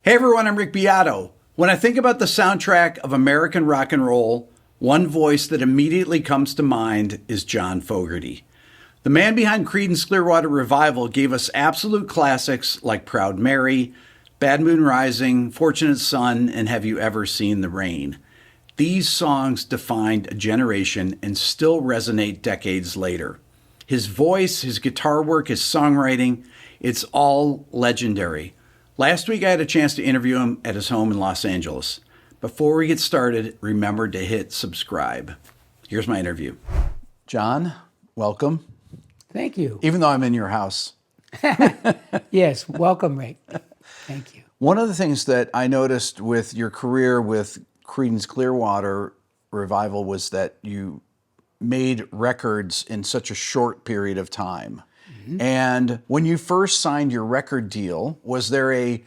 Hey everyone, I'm Rick Beato. When I think about the soundtrack of American rock and roll, one voice that immediately comes to mind is John Fogerty. The man behind Creedence Clearwater Revival gave us absolute classics like Proud Mary, Bad Moon Rising, Fortunate Son, and Have You Ever Seen the Rain? These songs defined a generation and still resonate decades later. His voice, his guitar work, his songwriting, it's all legendary. Last week I had a chance to interview him at his home in Los Angeles. Before we get started, remember to hit subscribe. Here's my interview. John, welcome. Thank you. Even though I'm in your house. Yes, welcome, Rick. Thank you. One of the things that I noticed with your career with Creedence Clearwater Revival was that you made records in such a short period of time. Mm-hmm. And when you first signed your record deal, was there a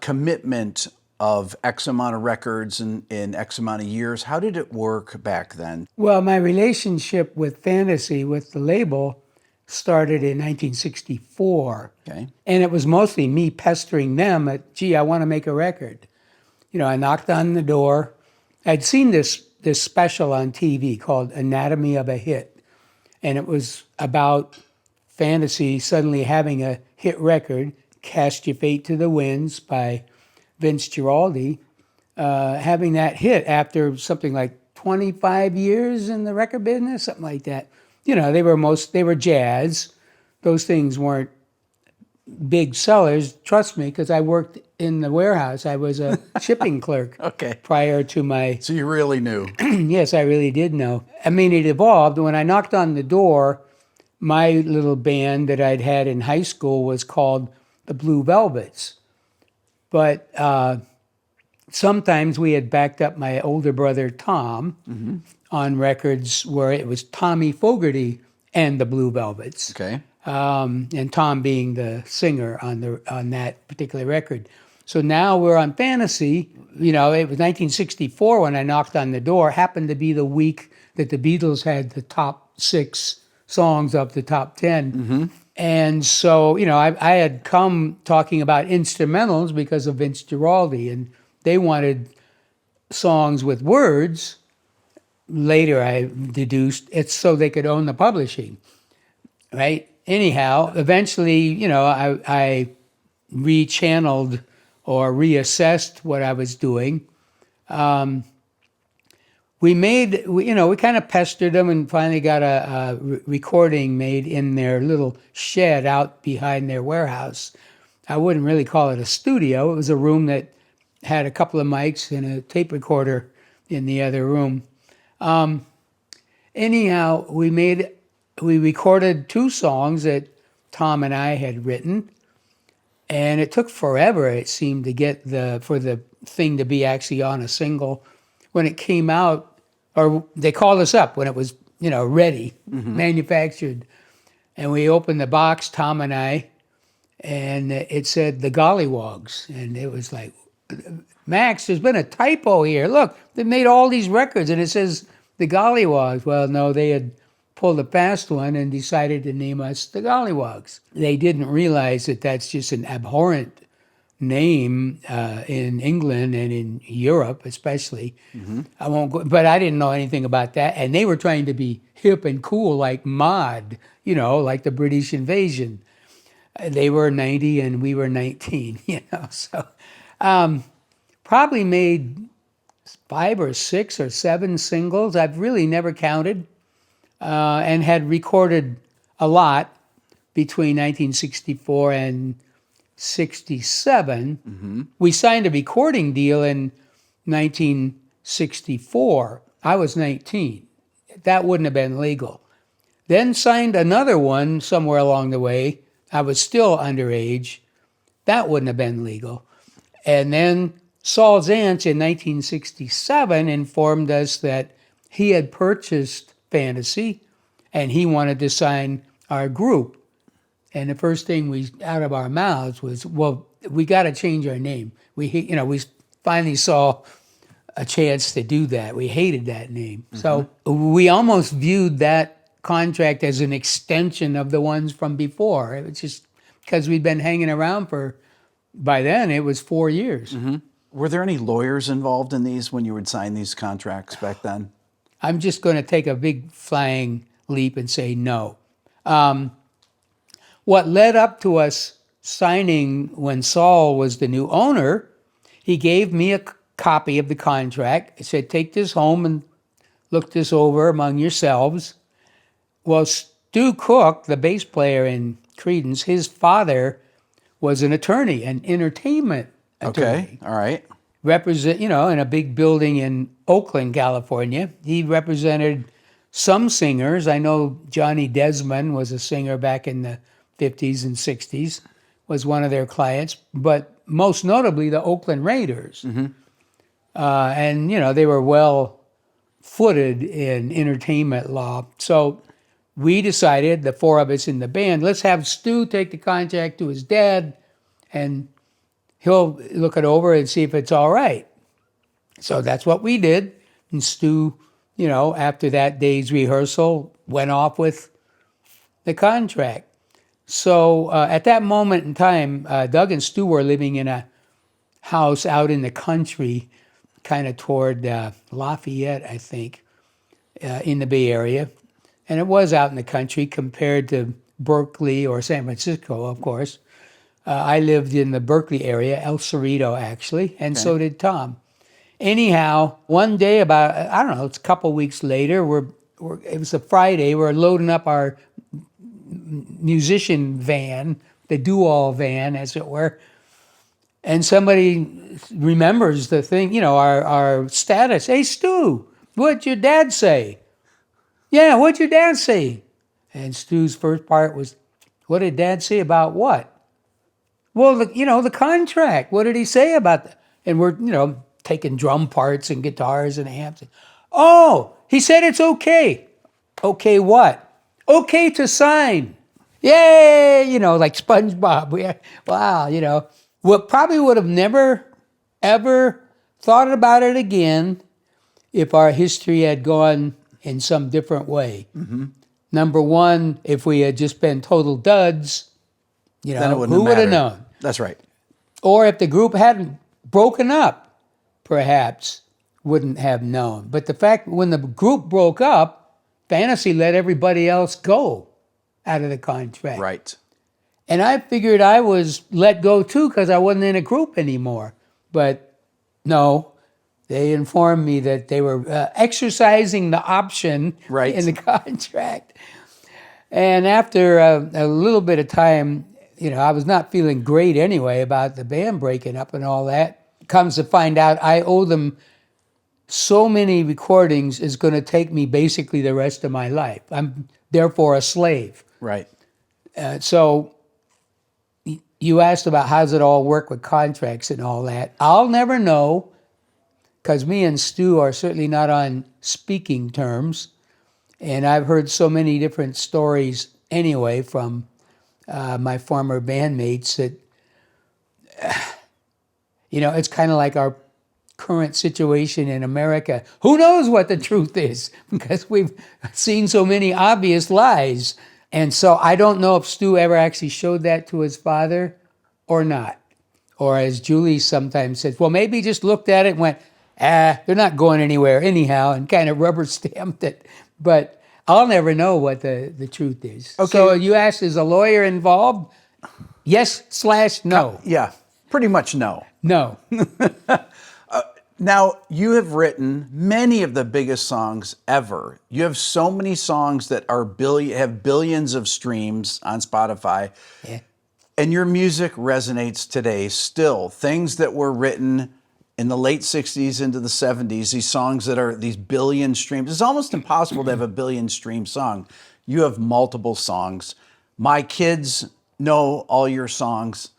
commitment of X amount of records in X amount of years? How did it work back then? Well, my relationship with Fantasy, with the label, started in 1964. Okay. And it was mostly me pestering them at, gee, I want to make a record. You know, I knocked on the door. I'd seen this special on TV called Anatomy of a Hit. And it was about Fantasy suddenly having a hit record, Cast Your Fate to the Winds by Vince Guaraldi, having that hit after something like 25 years in the record business, something like that. You know, they were jazz. Those things weren't big sellers, trust me, because I worked in the warehouse. I was a shipping clerk prior to my... So you really knew. Yes, I really did know. I mean, it evolved. When I knocked on the door, my little band that I'd had in high school was called the Blue Velvets. But sometimes we had backed up my older brother, Tom, on records where it was Tommy Fogerty and the Blue Velvets. Okay. And Tom being the singer on that particular record. So now we're on Fantasy. You know, it was 1964 when I knocked on the door. Happened to be the week that the Beatles had the top 6 songs of the top 10. Mm-hmm. And so, you know, I had come talking about instrumentals because of Vince Guaraldi, and they wanted songs with words. Later I deduced it's so they could own the publishing, right? Anyhow, eventually, you know, I rechanneled or reassessed what I was doing. We kind of pestered them and finally got a recording made in their little shed out behind their warehouse. I wouldn't really call it a studio. It was a room that had a couple of mics and a tape recorder in the other room. Anyhow, we recorded 2 songs that Tom and I had written, and it took forever, it seemed, to get for the thing to be actually on a single. When it came out, or they called us up when it was, you know, ready, manufactured, and we opened the box, Tom and I, and it said the Gollywogs, and it was like, Max, there's been a typo here. Look, they made all these records, and it says the Gollywogs. Well, no, they had pulled a fast one and decided to name us the Gollywogs. They didn't realize that that's just an abhorrent name in England and in Europe especially. Mm-hmm. I won't go, but I didn't know anything about that. And they were trying to be hip and cool like Mod, you know, like the British invasion. They were 90 and we were 19, you know. So probably made 5 or 6 or 7 singles. I've really never counted, and had recorded a lot between 1964 and 67. Mm-hmm. We signed a recording deal in 1964. I was 19. That wouldn't have been legal. Then signed another one somewhere along the way. I was still underage. That wouldn't have been legal. And then Saul Zaentz in 1967 informed us that he had purchased Fantasy and he wanted to sign our group. And the first thing out of our mouths was, well, we got to change our name. We finally saw a chance to do that. We hated that name. Mm-hmm. So we almost viewed that contract as an extension of the ones from before. It was just because we'd been hanging around for by then it was 4 years. Were there any lawyers involved in these when you would sign these contracts back then? I'm just going to take a big flying leap and say no. What led up to us signing when Saul was the new owner, he gave me a copy of the contract. He said, take this home and look this over among yourselves. Well, Stu Cook, the bass player in Creedence, his father was an attorney, an entertainment attorney. Okay, all right. In a big building in Oakland, California. He represented some singers. I know Johnny Desmond was a singer back in the 50s and 60s, was one of their clients, but most notably the Oakland Raiders. And, they were well footed in entertainment law. So we decided, the four of us in the band, let's have Stu take the contract to his dad and he'll look it over and see if it's all right. So that's what we did. And Stu, after that day's rehearsal, went off with the contract. So at that moment in time, Doug and Stu were living in a house out in the country, kind of toward Lafayette, I think, in the Bay Area. And it was out in the country compared to Berkeley or San Francisco, of course. I lived in the Berkeley area, El Cerrito, actually, and so did Tom. Anyhow, one day it's a couple weeks later, it was a Friday, we're loading up our musician van, the do-all van, as it were, and somebody remembers the thing, our status. Hey, Stu, what'd your dad say? Yeah, what'd your dad say? And Stu's first part was, what did Dad say about what? Well, the contract. What did he say about that? And we're, taking drum parts and guitars and amps. Oh, he said it's okay. Okay what? Okay to sign. Yay! Like SpongeBob. Wow, What probably would have never, ever thought about it again if our history had gone in some different way. Number one, if we had just been total duds, who would have known? That's right. Or if the group hadn't broken up, perhaps wouldn't have known. But the fact when the group broke up, Fantasy let everybody else go out of the contract. Right. And I figured I was let go too because I wasn't in a group anymore. But no, they informed me that they were exercising the option in the contract. And after a little bit of time, I was not feeling great anyway about the band breaking up and all that. Comes to find out I owe them so many recordings is going to take me basically the rest of my life. I'm therefore a slave. Right. So you asked about how does it all work with contracts and all that. I'll never know because me and Stu are certainly not on speaking terms. And I've heard so many different stories anyway from my former bandmates that, it's kind of like our current situation in America. Who knows what the truth is? Because we've seen so many obvious lies. And so I don't know if Stu ever actually showed that to his father or not. Or as Julie sometimes says, well, maybe he just looked at it and went, they're not going anywhere anyhow, and kind of rubber stamped it. But I'll never know what the truth is. Okay. So you asked, is a lawyer involved? Yes/no. Yeah, pretty much no. No. Now, you have written many of the biggest songs ever. You have so many songs that have billions of streams on Spotify. Yeah. And your music resonates today still. Things that were written in the late 60s into the 70s, these songs that are these billion streams. It's almost impossible to have a billion stream song. You have multiple songs. My kids know all your songs.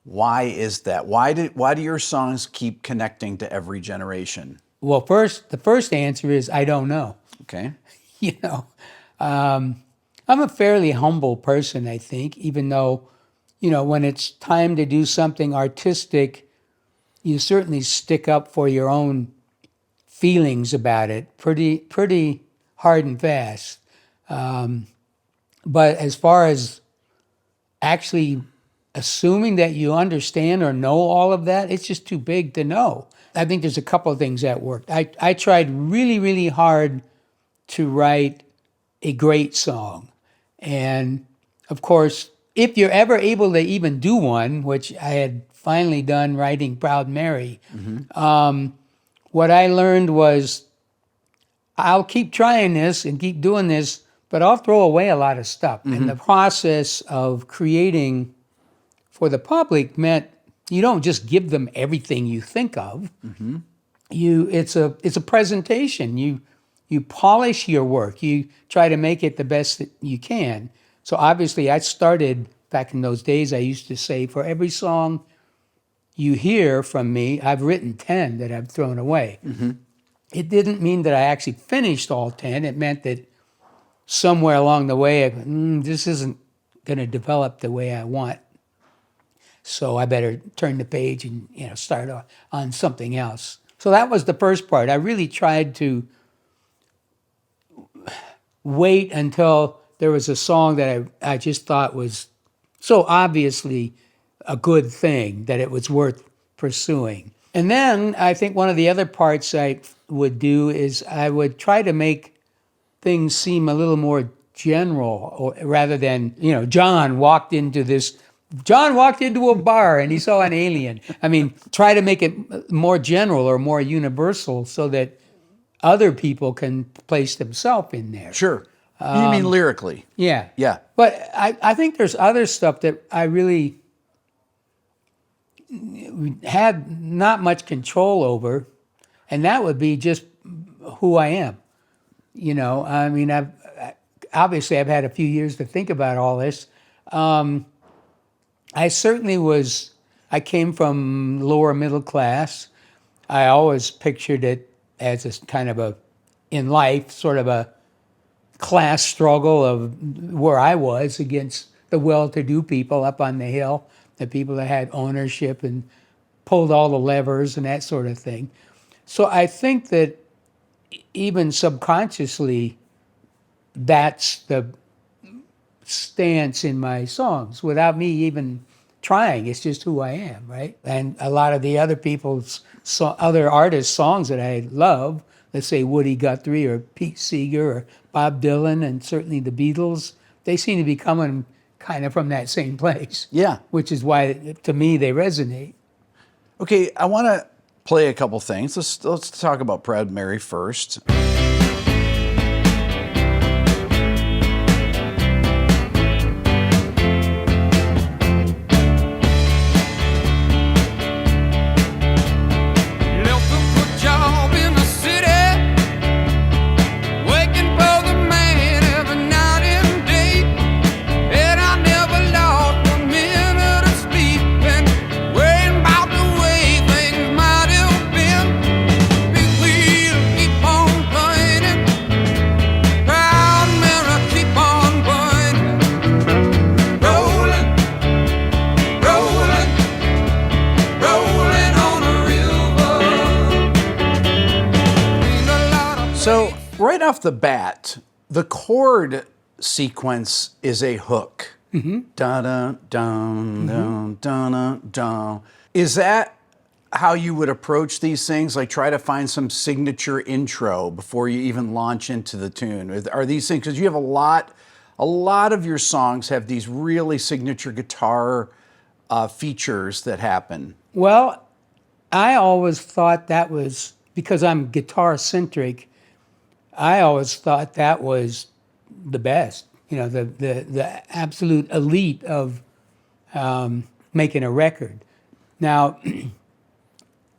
Why is that? Why do your songs keep connecting to every generation? Well, the first answer is I don't know. Okay. I'm a fairly humble person, I think, even though, when it's time to do something artistic, you certainly stick up for your own feelings about it pretty hard and fast. But as far as actually assuming that you understand or know all of that, it's just too big to know. I think there's a couple of things that worked. I tried really, really hard to write a great song. And of course, if you're ever able to even do one, which I had finally done writing Proud Mary, what I learned was I'll keep trying this and keep doing this, but I'll throw away a lot of stuff. And the process of creating for the public meant you don't just give them everything you think of. It's a presentation. You polish your work. You try to make it the best that you can. So obviously I started, back in those days, I used to say, for every song you hear from me, I've written 10 that I've thrown away. It didn't mean that I actually finished all 10. It meant that somewhere along the way, this isn't going to develop the way I want. So I better turn the page and start on something else. So that was the first part. I really tried to wait until there was a song that I just thought was so obviously a good thing that it was worth pursuing. And then I think one of the other parts I would do is I would try to make things seem a little more general, rather than, John walked into a bar and he saw an alien. I mean, try to make it more general or more universal so that other people can place themselves in there. Sure. You mean lyrically? Yeah. Yeah. But I think there's other stuff that I really had not much control over, and that would be just who I am. I mean, I've had a few years to think about all this. I came from lower middle class. I always pictured it as a kind of in life, sort of a class struggle of where I was against the well-to-do people up on the hill, the people that had ownership and pulled all the levers and that sort of thing. So I think that even subconsciously, that's the stance in my songs without me even trying. It's just who I am, right? And a lot of the other artists' songs that I love, let's say Woody Guthrie or Pete Seeger or Bob Dylan and certainly the Beatles, they seem to be coming kind of from that same place. Yeah. Which is why, to me, they resonate. Okay, I want to play a couple things. Let's talk about Proud Mary first. Right off the bat, the chord sequence is a hook. Da-da, dun, dun, dun, dun. Is that how you would approach these things? Like try to find some signature intro before you even launch into the tune? Are these things, because you have a lot of your songs have these really signature guitar features that happen. Well, I always thought that was, because I'm guitar-centric, I always thought that was the best, the absolute elite of making a record. Now,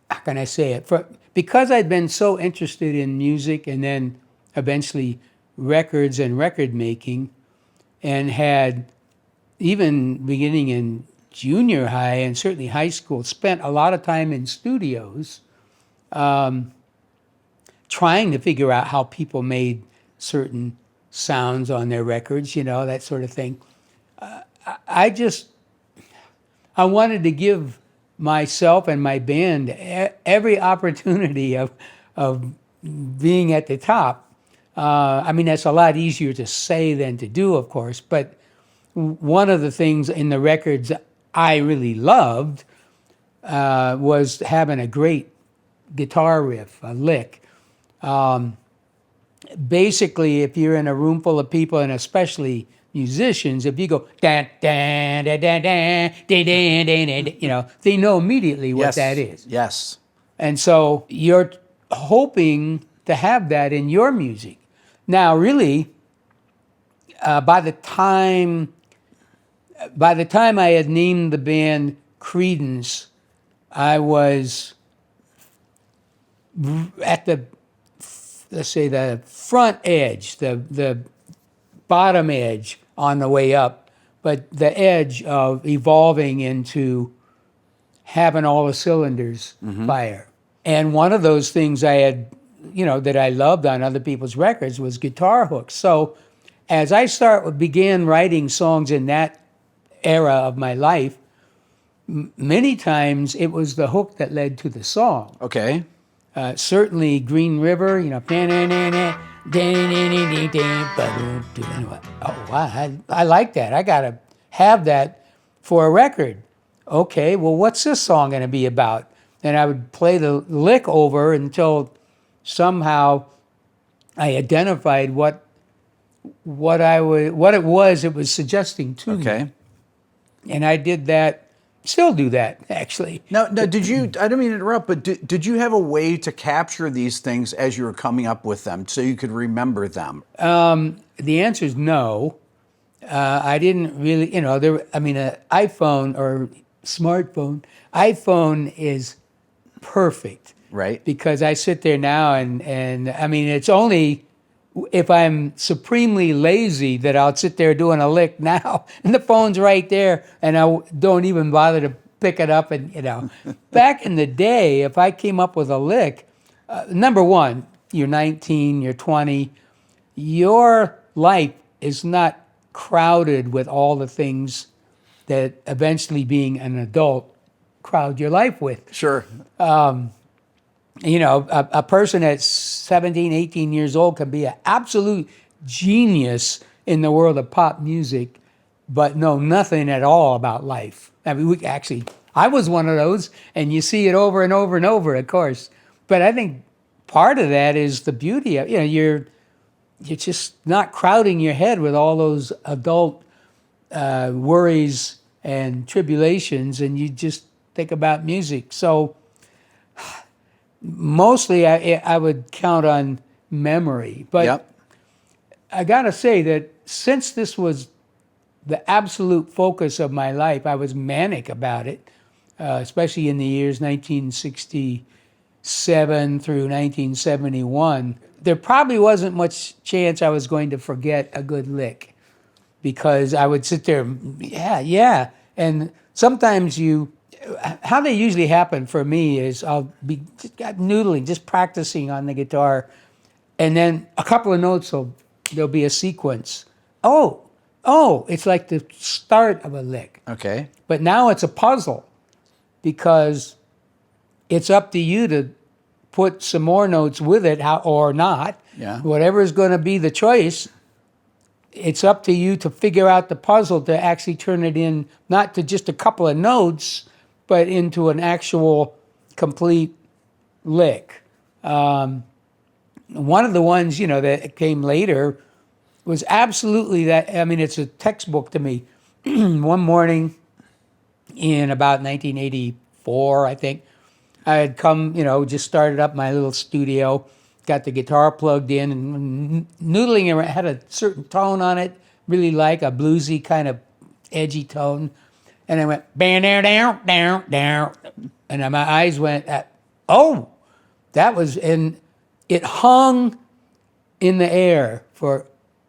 how can I say it? Because I'd been so interested in music and then eventually records and record making, and had, even beginning in junior high and certainly high school, spent a lot of time in studios, trying to figure out how people made certain sounds on their records, that sort of thing. I wanted to give myself and my band every opportunity of being at the top. I mean, that's a lot easier to say than to do, of course, but one of the things in the records I really loved was having a great guitar riff, a lick. Basically, if you're in a room full of people, and especially musicians, if you go dan dan dan dan dan dan dan dan, you know, they know immediately what that is. Yes. And so you're hoping to have that in your music. Now, really, by the time I had named the band Creedence, I was at the, let's say, the front edge, the bottom edge on the way up, but the edge of evolving into having all the cylinders fire. And one of those things I had, you know, that I loved on other people's records was guitar hooks. So as I began writing songs in that era of my life, many times it was the hook that led to the song. Okay. Certainly Green River, you know, I like that. I got to have that for a record. Okay, well, what's this song going to be about? And I would play the lick over until somehow I identified what it was suggesting to me. Okay. And I did that, still do that, actually. Now, did you, I don't mean to interrupt, but did you have a way to capture these things as you were coming up with them so you could remember them? The answer is no. I didn't really, you know, an iPhone or smartphone, iPhone is perfect. Right. Because I sit there now and I mean, it's only if I'm supremely lazy that I'll sit there doing a lick now and the phone's right there and I don't even bother to pick it up. And, you know, back in the day, if I came up with a lick, number one, you're 19, you're 20, your life is not crowded with all the things that eventually being an adult crowd your life with. Sure. You know, a person that's 17, 18 years old can be an absolute genius in the world of pop music, but know nothing at all about life. I mean, I was one of those, and you see it over and over and over, of course. But I think part of that is the beauty of, you know, you're just not crowding your head with all those adult worries and tribulations, and you just think about music. So mostly I would count on memory. But Yep. I got to say that since this was the absolute focus of my life, I was manic about it, especially in the years 1967 through 1971. There probably wasn't much chance I was going to forget a good lick because I would sit there, yeah. And sometimes how they usually happen for me is I'll be just noodling, just practicing on the guitar, and then a couple of notes, there'll be a sequence. Oh, it's like the start of a lick. Okay. But now it's a puzzle because it's up to you to put some more notes with it or not. Yeah. Whatever is going to be the choice, it's up to you to figure out the puzzle to actually turn it in, not to just a couple of notes, but into an actual complete lick. One of the ones, you know, that came later was absolutely that. I mean, it's a textbook to me. One morning in about 1984, I think, I had come, you know, just started up my little studio, got the guitar plugged in and noodling around, had a certain tone on it, really like a bluesy kind of edgy tone. And I went, down, down, down. And my eyes went, that was, and it hung in the air for a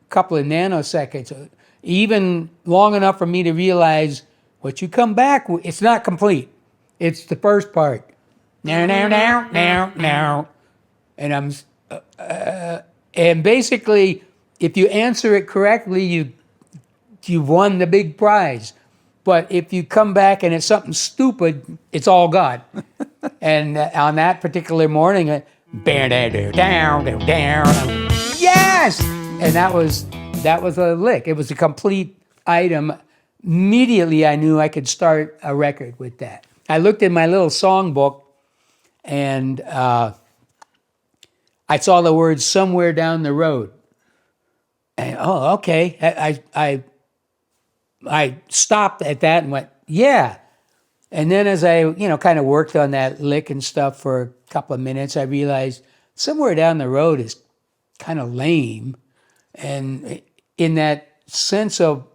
couple of nanoseconds, even long enough for me to realize what you come back with, it's not complete. It's the first part. Now. And and basically, if you answer it correctly, you've won the big prize. But if you come back and it's something stupid, it's all gone. And on that particular morning, yes! And that was a lick. It was a complete item immediately I knew I could start a record with that. I looked in my little songbook, and I saw the words "somewhere down the road." And okay. I stopped at that and went, yeah. And then as I, kind of worked on that lick and stuff for a couple of minutes, I realized "somewhere down the road" is kind of lame. And in that sense of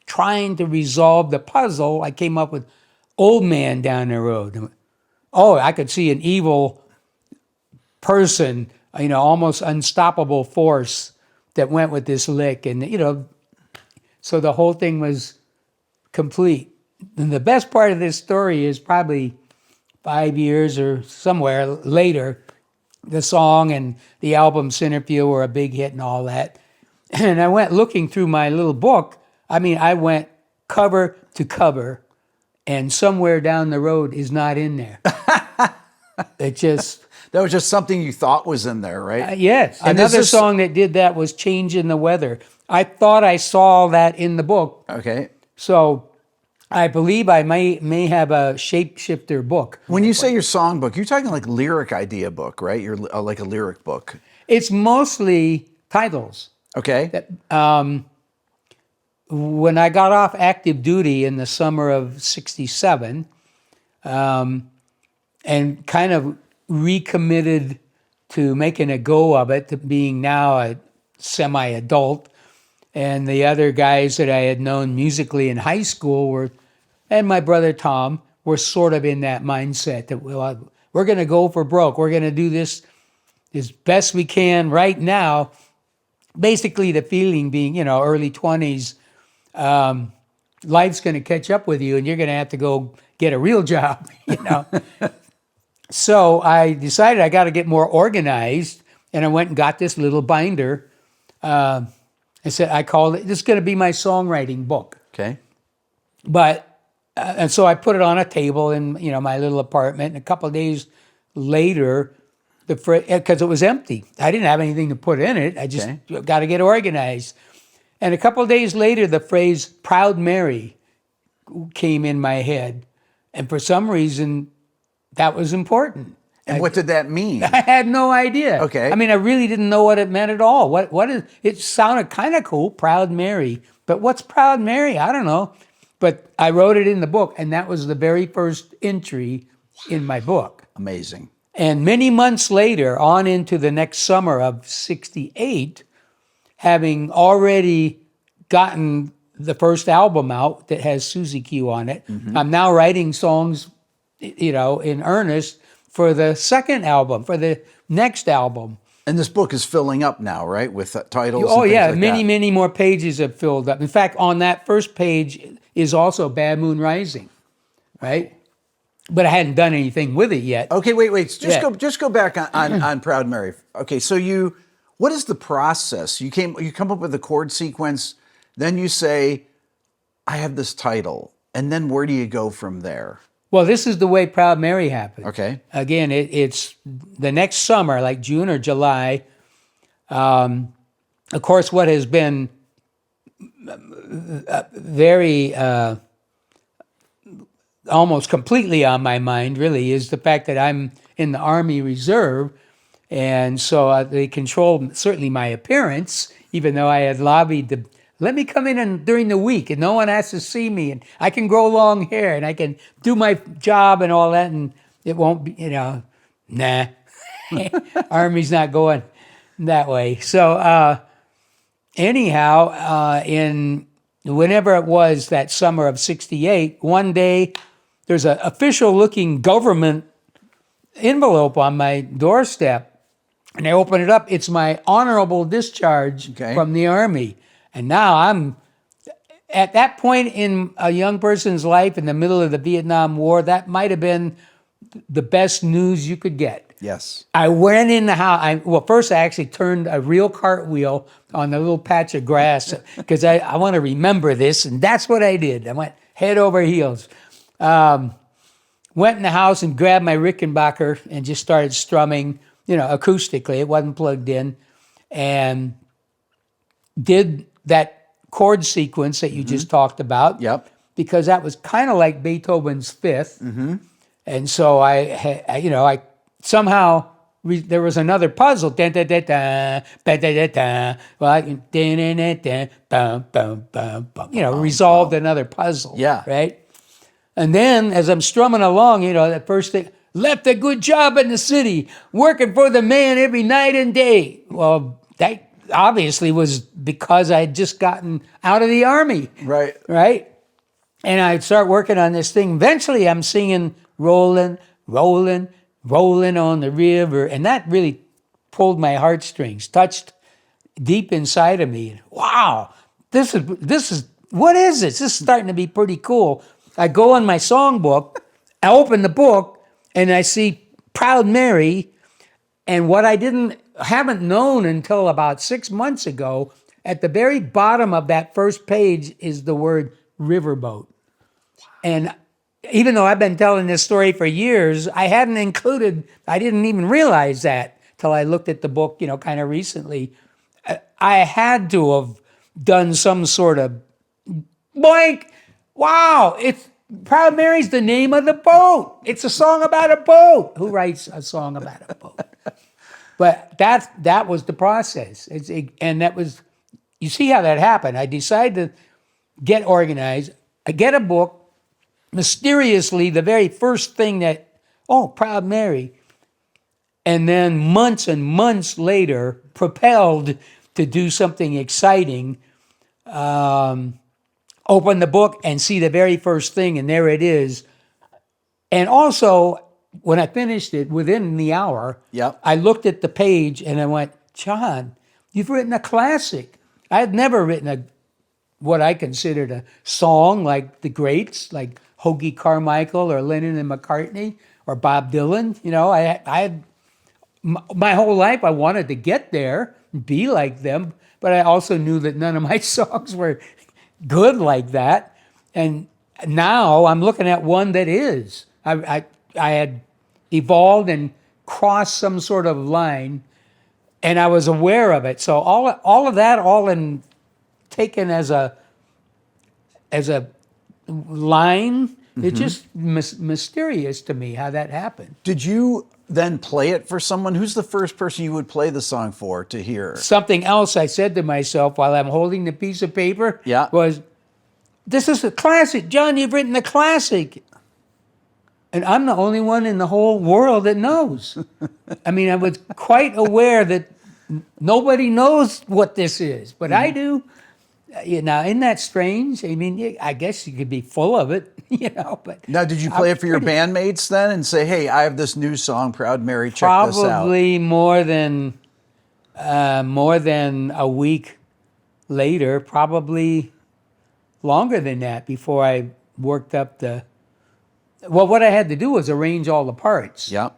trying to resolve the puzzle, I came up with "old man down the road." Oh, I could see an evil person, almost unstoppable force that went with this lick. And, so the whole thing was complete. And the best part of this story is probably 5 years or somewhere later, the song and the album Centerfield were a big hit and all that. And I went looking through my little book. I went cover to cover, and "somewhere down the road" is not in there. It just... That was just something you thought was in there, right? Yes. And another song that did that was "Change in the Weather." I thought I saw that in the book. Okay. So I believe I may have a Shapeshifter book. When you say your songbook, you're talking like lyric idea book, right? You're like a lyric book. It's mostly titles. Okay. When I got off active duty in the summer of '67, and kind of recommitted to making a go of it, to being now a semi-adult, and the other guys that I had known musically in high school and my brother Tom, were sort of in that mindset that, well, we're going to go for broke. We're going to do this as best we can right now. Basically, the feeling being, early 20s, life's going to catch up with you, and you're going to have to go get a real job, So I decided I got to get more organized, and I went and got this little binder. I called it, this is going to be my songwriting book. Okay. But, and so I put it on a table in, my little apartment, and a couple of days later, because it was empty. I didn't have anything to put in it. I just got to get organized. And a couple of days later, the phrase "Proud Mary" came in my head. And for some reason, that was important. And what did that mean? I had no idea. Okay. I really didn't know what it meant at all. What is it? Sounded kind of cool, "Proud Mary." But what's "Proud Mary"? I don't know. But I wrote it in the book, and that was the very first entry in my book. Amazing. And many months later, on into the next summer of '68, having already gotten the first album out that has Susie Q on it, I'm now writing songs, in earnest for the second album, for the next album. And this book is filling up now, right? With titles. Oh, and yeah. things like Many, that. many more pages have filled up. In fact, on that first page is also "Bad Moon Rising," right? But I hadn't done anything with it yet. Okay, wait. Just go back on "Proud Mary." Okay, so what is the process? You come up with a chord sequence, then you say, "I have this title," and then where do you go from there? Well, this is the way "Proud Mary" happened. Okay. Again, it's the next summer, like June or July. Of course, what has been very almost completely on my mind, really, is the fact that I'm in the Army Reserve, and so they controlled certainly my appearance, even though I had lobbied to let me come in during the week, and no one has to see me, and I can grow long hair, and I can do my job and all that, and it won't be, nah. Army's not going that way. So anyhow, in whenever it was that summer of '68, one day there's an official-looking government envelope on my doorstep, and I open it up. It's my honorable discharge from the Army. And now I'm at that point in a young person's life in the middle of the Vietnam War, that might have been the best news you could get. Yes. I went in the house. First I actually turned a real cartwheel on the little patch of grass because I want to remember this, and that's what I did. I went head over heels. Went in the house and grabbed my Rickenbacker and just started strumming, acoustically. It wasn't plugged in. And did that chord sequence that you just talked about. Yep. because that was kind of like Beethoven's Fifth. Mm-hmm. And so I somehow there was another puzzle. Well, resolved another puzzle. Yeah. Right. And then as I'm strumming along, that first thing, left a good job in the city, working for the man every night and day. Well, that obviously was because I had just gotten out of the army. Right. Right. And I'd start working on this thing. Eventually I'm singing rolling, rolling, rolling on the river. And that really pulled my heartstrings, touched deep inside of me. Wow, this is, what is this? This is starting to be pretty cool. I go on my songbook, I open the book, and I see Proud Mary. And what I haven't known until about 6 months ago, at the very bottom of that first page is the word riverboat. And even though I've been telling this story for years, I didn't even realize that till I looked at the book, kind of recently. I had to have done some sort of blank. Wow, Proud Mary's the name of the boat. It's a song about a boat. Who writes a song about a boat? But that was the process. And that was, you see how that happened. I decided to get organized. I get a book. Mysteriously, the very first thing Proud Mary. And then months and months later, propelled to do something exciting, open the book and see the very first thing, and there it is. And also, when I finished it, within the hour, Yep. I looked at the page and I went, John, you've written a classic. I had never written what I considered a song like the greats, like Hoagie Carmichael or Lennon and McCartney or Bob Dylan. I had my whole life I wanted to get there, be like them, but I also knew that none of my songs were good like that. And now I'm looking at one that is. I had evolved and crossed some sort of line, and I was aware of it. So all of that, taken as a line, it's just mysterious to me how that happened. Did you then play it for someone? Who's the first person you would play the song for to hear? Something else I said to myself while I'm holding the piece of paper was, this is a classic. John, you've written a classic. And I'm the only one in the whole world that knows. I mean, I was quite aware that nobody knows what this is, but I do. Now, isn't that strange? I mean, I guess you could be full of it, but... Now, did you play it for your bandmates then and say, hey, I have this new song, Proud Mary, check this out? Probably more than a week later, probably longer than that, before I worked up the... Well, what I had to do was arrange all the parts. Yeah.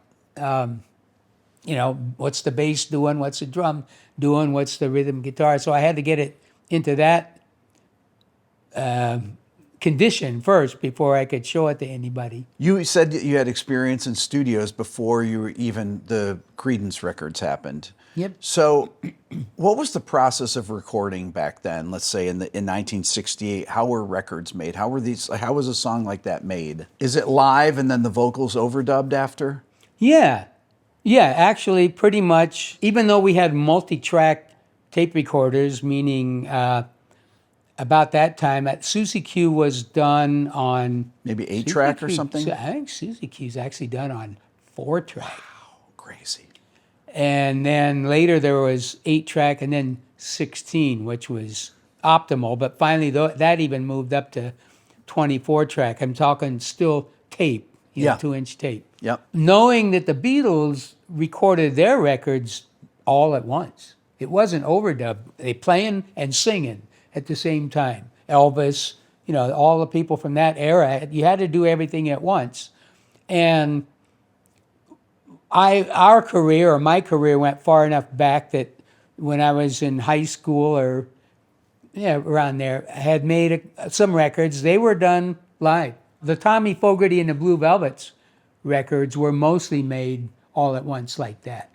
What's the bass doing? What's the drum doing? What's the rhythm guitar? So I had to get it into that condition first before I could show it to anybody. You said that you had experience in studios before even the Creedence records happened. Yep. So what was the process of recording back then? Let's say in 1968, how were records made? How was a song like that made? Is it live and then the vocals overdubbed after? Yeah. Yeah, actually pretty much, even though we had multi-track tape recorders, meaning about that time, Susie Q was done on... Maybe 8-track or something? I think Susie Q's actually done on 4-track. Wow, crazy. And then later there was 8-track and then 16, which was optimal. But finally, that even moved up to 24-track. I'm talking still tape, 2-inch tape. Yep. Knowing that the Beatles recorded their records all at once. It wasn't overdubbed. They playing and singing at the same time. Elvis, all the people from that era, you had to do everything at once. And my career went far enough back that when I was in high school or around there, I had made some records. They were done live. The Tommy Fogerty and the Blue Velvets records were mostly made all at once like that.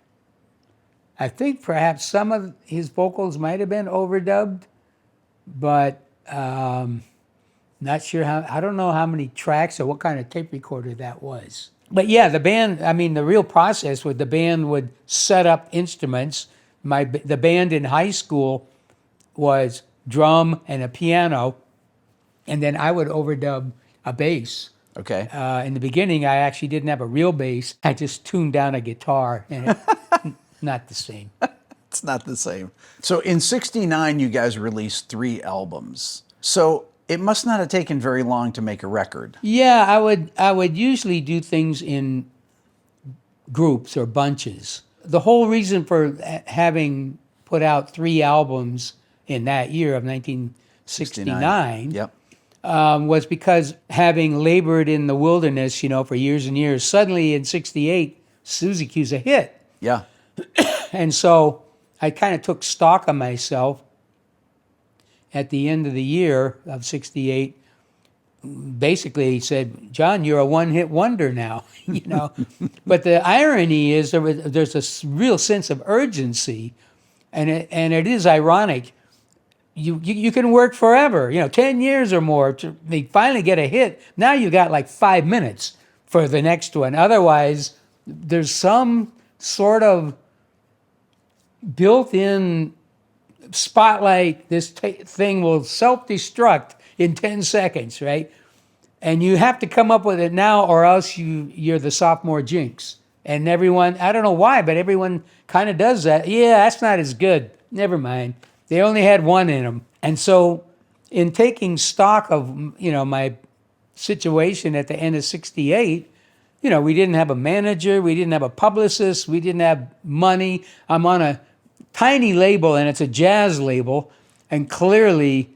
I think perhaps some of his vocals might have been overdubbed, but Not sure I don't know how many tracks or what kind of tape recorder that was. But yeah, the band, I mean, the real process was the band would set up instruments. The band in high school was drum and a piano, and then I would overdub a bass. Okay. In the beginning, I actually didn't have a real bass. I just tuned down a guitar, and not the same. It's not the same. So in '69, you guys released 3 albums. So it must not have taken very long to make a record. Yeah, I would usually do things in groups or bunches. The whole reason for having put out 3 albums in that year of 1969 Yep. Was because having labored in the wilderness, for years and years, suddenly in '68, Susie Q's a hit. Yeah. And so I kind of took stock of myself at the end of the year of '68. Basically, he said, "John, you're a one-hit wonder now." But the irony is there's a real sense of urgency, and it is ironic. You can work forever, 10 years or more to finally get a hit. Now you got like 5 minutes for the next one. Otherwise, there's some sort of built-in spotlight. This thing will self-destruct in 10 seconds, right? And you have to come up with it now, or else you're the sophomore jinx. And everyone, I don't know why, but everyone kind of does that. Yeah, that's not as good. Never mind. They only had one in them. And so in taking stock of, my situation at the end of '68, we didn't have a manager, we didn't have a publicist, we didn't have money. I'm on a tiny label, and it's a jazz label, and clearly,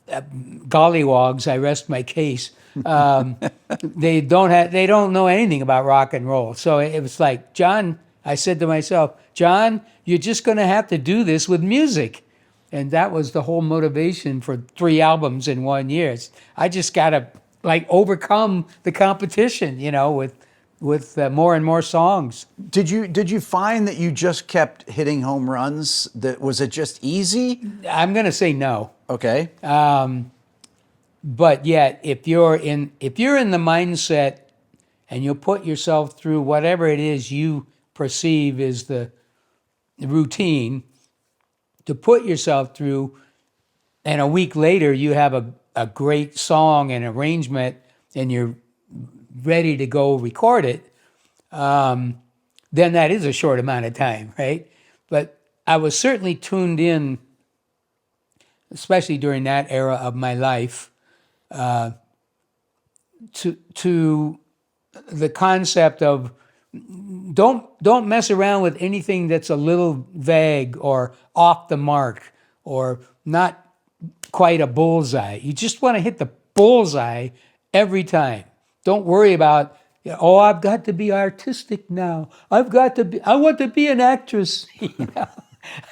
gollywogs, I rest my case. They don't know anything about rock and roll. So it was like, John, I said to myself, John, you're just going to have to do this with music. And that was the whole motivation for 3 albums in 1 year. I just got to overcome the competition, with more and more songs. Did you find that you just kept hitting home runs? Was it just easy? I'm going to say no. Okay. But yet, if you're in the mindset and you put yourself through whatever it is you perceive is the routine to put yourself through, and a week later you have a great song and arrangement and you're ready to go record it, then that is a short amount of time, right? But I was certainly tuned in, especially during that era of my life, to the concept of don't mess around with anything that's a little vague or off the mark or not quite a bullseye. You just want to hit the bullseye every time. Don't worry about, I've got to be artistic now. I want to be an actress.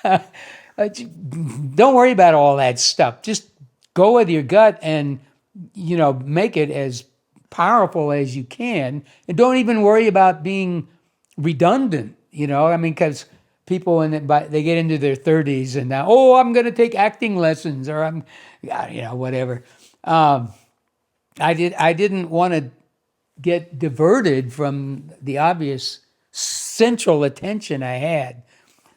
Don't worry about all that stuff. Just go with your gut and, make it as powerful as you can. And don't even worry about being redundant, because people, they get into their 30s and now, I'm going to take acting lessons or I'm, whatever. I didn't want to get diverted from the obvious central attention I had.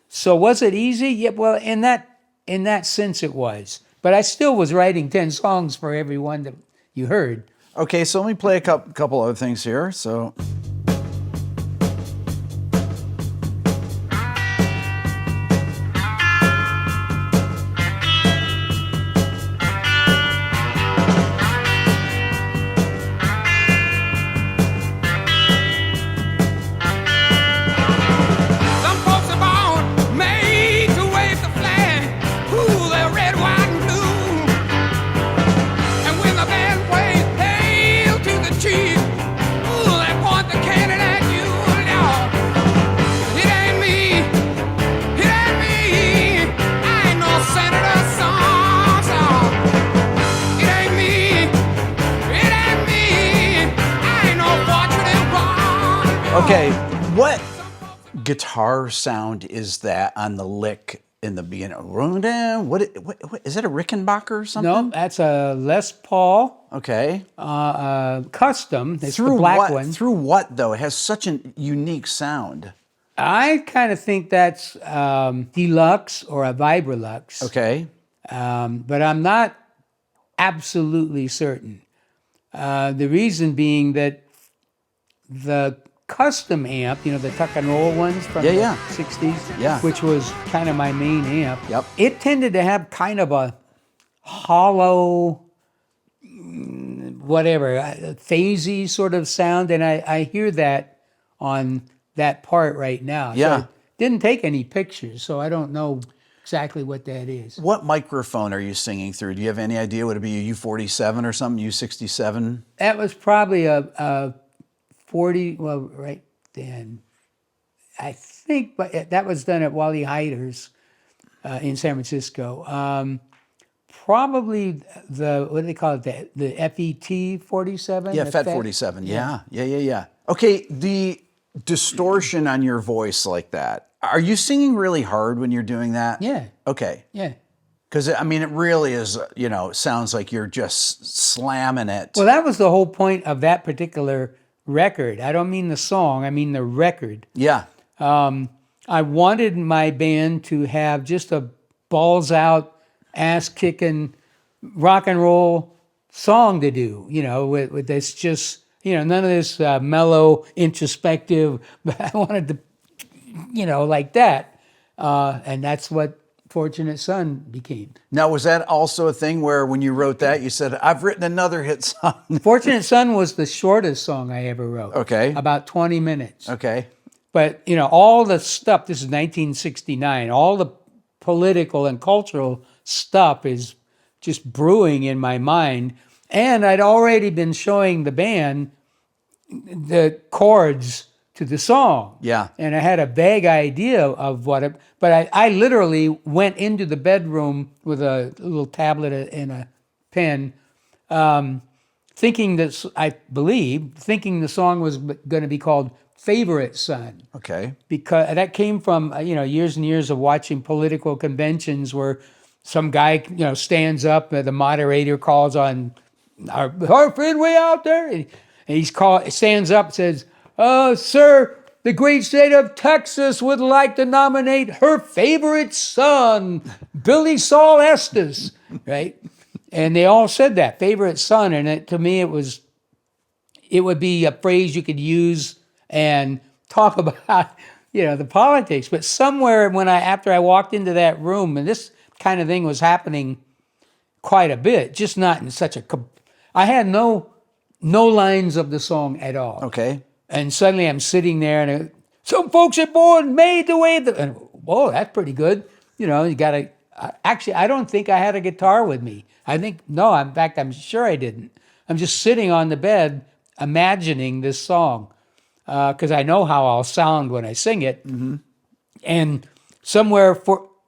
So was it easy? Yeah, well, in that sense it was. But I still was writing 10 songs for every one that you heard. Okay, so let me play a couple other things here. So. Okay, what guitar sound is that on the lick in the beginning? What is it, a Rickenbacker or something? No, that's a Les Paul Okay. custom. It's the black one. Through what, though? It has such a unique sound. I kind of think that's deluxe or a Vibralux. Okay. But I'm not absolutely certain. The reason being that the custom amp, the tuck and roll ones from the 60s, which was kind of my main amp, it tended to have kind of a hollow, whatever, phasey sort of sound, and I hear that on that part right now. Yeah. So I didn't take any pictures, so I don't know exactly what that is. What microphone are you singing through? Do you have any idea? Would it be a U47 or something, U67? That was probably a 40, well, right then. I think, but that was done at Wally Hyder's in San Francisco. Probably what do they call it? The FET 47? Yeah, FET 47. Yeah. Okay, the distortion on your voice like that. Are you singing really hard when you're doing that? Yeah. Okay. Yeah. Because, it really is, sounds like you're just slamming it. Well, that was the whole point of that particular record. I don't mean the song, I mean the record. Yeah. I wanted my band to have just a balls out, ass kicking rock and roll song to do, with this just, none of this mellow, introspective, but I wanted to, like that. And that's what Fortunate Son became. Now, was that also a thing where when you wrote that, you said, I've written another hit song? Fortunate Son was the shortest song I ever wrote. Okay. About 20 minutes. Okay. But, all the stuff, this is 1969, all the political and cultural stuff is just brewing in my mind. And I'd already been showing the band the chords to the song. Yeah. And I had a vague idea of what it, but I literally went into the bedroom with a little tablet and a pen, thinking the song was going to be called Favorite Son. Okay. Because that came from, years and years of watching political conventions where some guy, stands up, the moderator calls on our friend way out there, and stands up and says, sir, the great state of Texas would like to nominate her favorite son, Billy Saul Estes, right? And they all said that, favorite son. And to me, it would be a phrase you could use and talk about, the politics. But somewhere after I walked into that room, and this kind of thing was happening quite a bit, just not in such I had no lines of the song at all. Okay. And suddenly I'm sitting there, and some folks are born made the way that, and whoa, that's pretty good. You got to, actually, I don't think I had a guitar with me. In fact, I'm sure I didn't. I'm just sitting on the bed imagining this song because I know how I'll sound when I sing it. Mm-hmm. And somewhere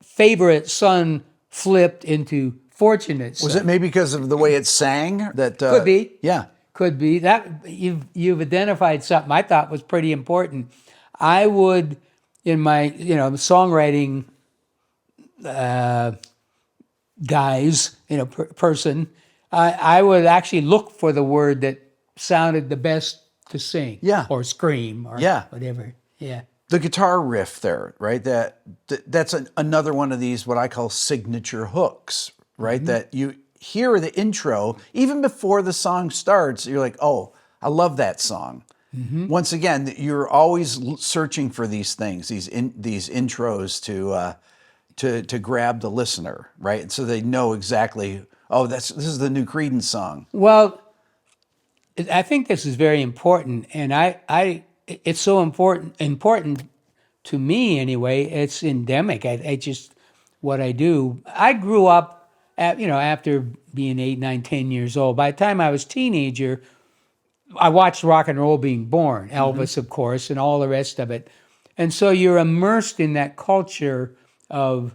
Favorite Son flipped into Fortunate Son. Was it maybe because of the way it sang? That Could be. Yeah. Could be. That you've identified something I thought was pretty important. I would, in my songwriting guys, person, I would actually look for the word that sounded the best to sing. Yeah. Or scream or whatever. Yeah. The guitar riff there, right? That's another one of these what I call signature hooks, right? Mm-hmm. That you hear the intro, even before the song starts, you're like, oh, I love that song. Mm-hmm. Once again, you're always searching for these things, these intros to grab the listener, right? And so they know exactly, oh, this is the new Creedence song. Well, I think this is very important, and it's so important to me anyway. It's endemic. I just what I do. I grew up after being 8, 9, 10 years old. By the time I was a teenager, I watched rock and roll being born, Elvis, of course, and all the rest of it. And so you're immersed in that culture of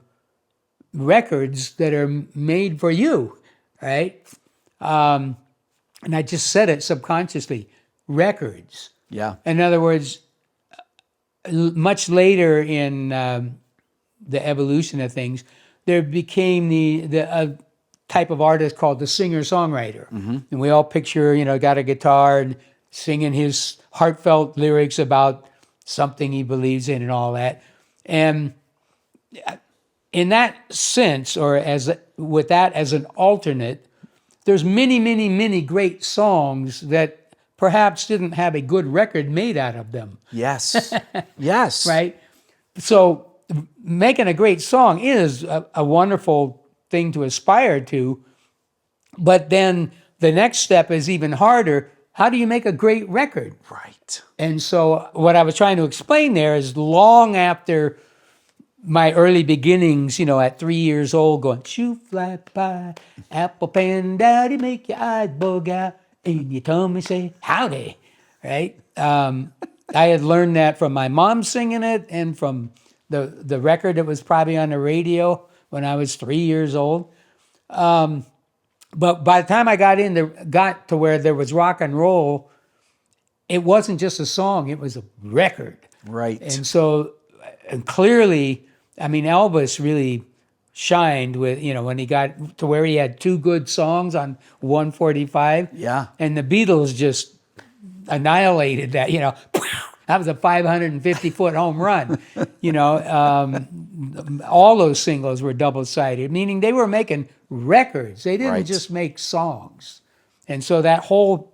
records that are made for you, right? And I just said it subconsciously, records. Yeah. In other words, much later in the evolution of things, there became the type of artist called the singer-songwriter. And we all picture, got a guitar and singing his heartfelt lyrics about something he believes in and all that. And in that sense, or with that as an alternate, there's many, many, many great songs that perhaps didn't have a good record made out of them. Yes. Yes. Right? So making a great song is a wonderful thing to aspire to, but then the next step is even harder. How do you make a great record? Right. And so what I was trying to explain there is long after my early beginnings, at 3 years old, going, shoo, fly, pie, apple pan, daddy, make your eyes bug out, and your tummy say, howdy, right? I had learned that from my mom singing it and from the record that was probably on the radio when I was 3 years old. But by the time I got to where there was rock and roll, it wasn't just a song, it was a record. Right. And so, and clearly, Elvis really shined with, when he got to where he had 2 good songs on 145. Yeah. And the Beatles just annihilated that, that was a 550-foot home run. All those singles were double-sided, meaning they were making records. They didn't just make songs. And so that whole,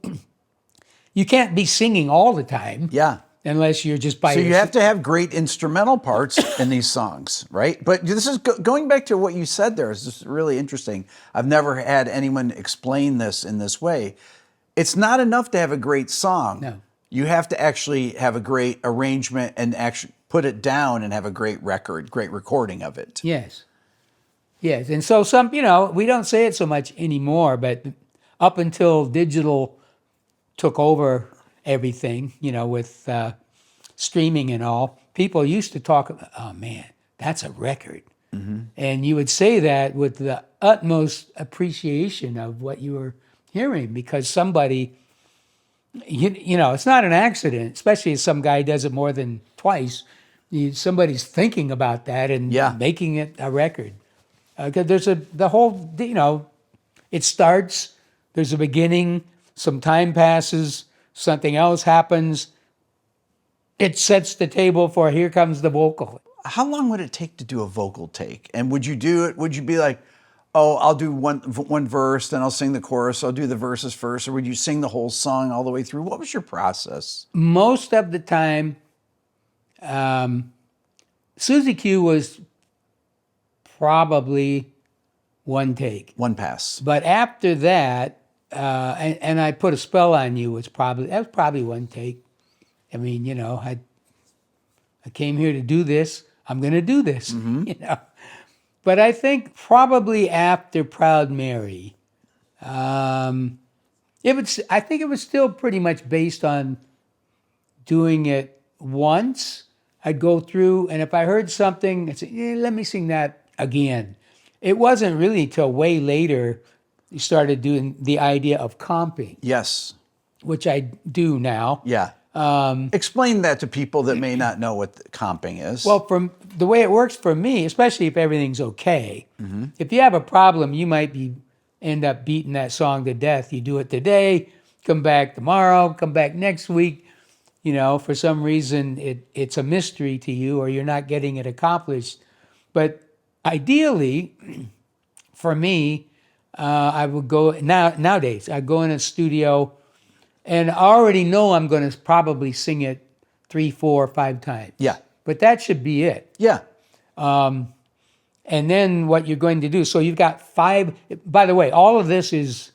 you can't be singing all the time. Yeah. Unless you're just by So you have to have great instrumental parts in these songs, right? But this is going back to what you said there is just really interesting. I've never had anyone explain this in this way. It's not enough to have a great song. No. You have to actually have a great arrangement and actually put it down and have a great record, great recording of it. Yes. Yes. And so some, we don't say it so much anymore, but up until digital took over everything, with streaming and all, people used to talk about, oh man, that's a record. And you would say that with the utmost appreciation of what you were hearing, because somebody, it's not an accident, especially if some guy does it more than twice. Somebody's thinking about that and making it a record. Because there's the whole, it starts, there's a beginning, some time passes, something else happens. It sets the table for here comes the vocal. How long would it take to do a vocal take? And would you do it? Would you be like, oh, I'll do one verse, then I'll sing the chorus. I'll do the verses first. Or would you sing the whole song all the way through? What was your process? Most of the time, Susie Q was probably one take. One pass. But after that, and I Put a Spell on You was probably one take. I came here to do this. I'm going to do this, But I think probably after Proud Mary, I think it was still pretty much based on doing it once. I'd go through, and if I heard something, I'd say, let me sing that again. It wasn't really till way later you started doing the idea of comping. Yes. Which I do now. Yeah. Explain that to people that may not know what comping is. Well, from the way it works for me, especially if everything's okay, if you have a problem, you might end up beating that song to death. You do it today, come back tomorrow, come back next week. For some reason, it's a mystery to you or you're not getting it accomplished. But ideally, for me, I would go, nowadays, I go in a studio and I already know I'm going to probably sing it 3, 4, 5 times. Yeah. But that should be it. Yeah. And then what you're going to do, so you've got 5, by the way, all of this is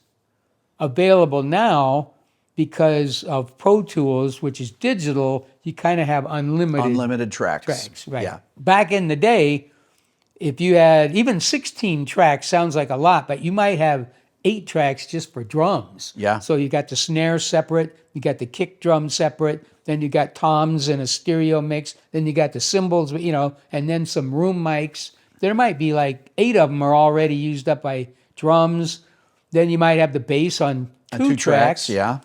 available now because of Pro Tools, which is digital. You kind of have unlimited tracks. Right. Yeah. Back in the day, if you had even 16 tracks, sounds like a lot, but you might have 8 tracks just for drums. Yeah. So you got the snare separate, you got the kick drum separate, then you got toms in a stereo mix, then you got the cymbals, and then some room mics. There might be like 8 of them are already used up by drums. Then you might have the bass on 2 tracks. Yeah.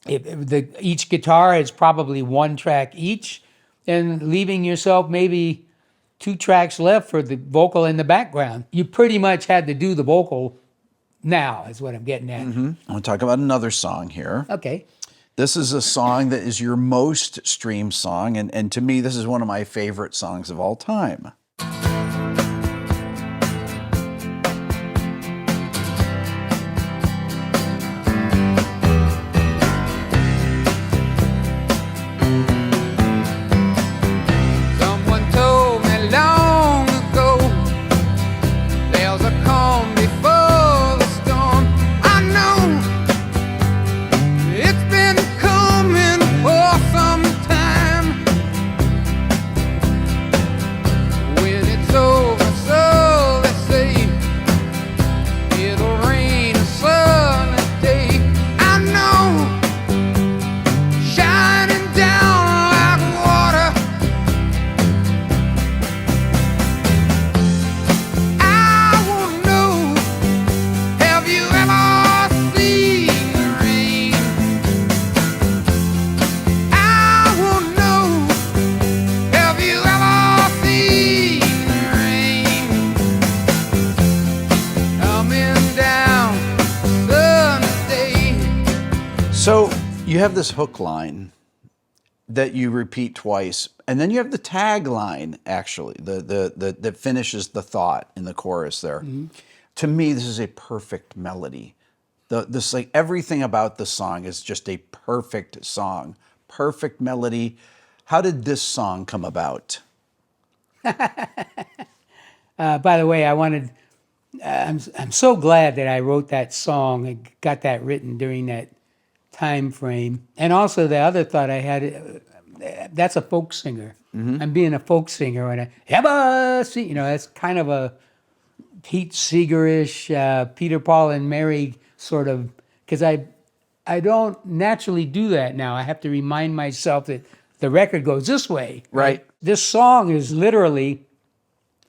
Each guitar is probably 1 track each, and leaving yourself maybe 2 tracks left for the vocal in the background. You pretty much had to do the vocal now, is what I'm getting at. I want to talk about another song here. Okay. This is a song that is your most streamed song, and to me, this is one of my favorite songs of all time. So you have this hook line that you repeat twice, and then you have the tagline, actually, that finishes the thought in the chorus there. To me, this is a perfect melody. This, like, everything about the song is just a perfect song, perfect melody. How did this song come about? By the way, I'm so glad that I wrote that song and got that written during that time frame. And also the other thought I had, that's a folk singer. I'm being a folk singer, and that's kind of a Pete Seeger-ish, Peter, Paul, and Mary sort of, because I don't naturally do that now. I have to remind myself that the record goes this way. Right. This song is literally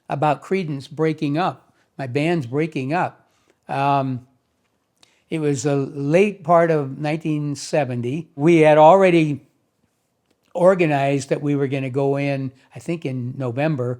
about Creedence breaking up. My band's breaking up. It was a late part of 1970. We had already organized that we were going to go in, I think in November,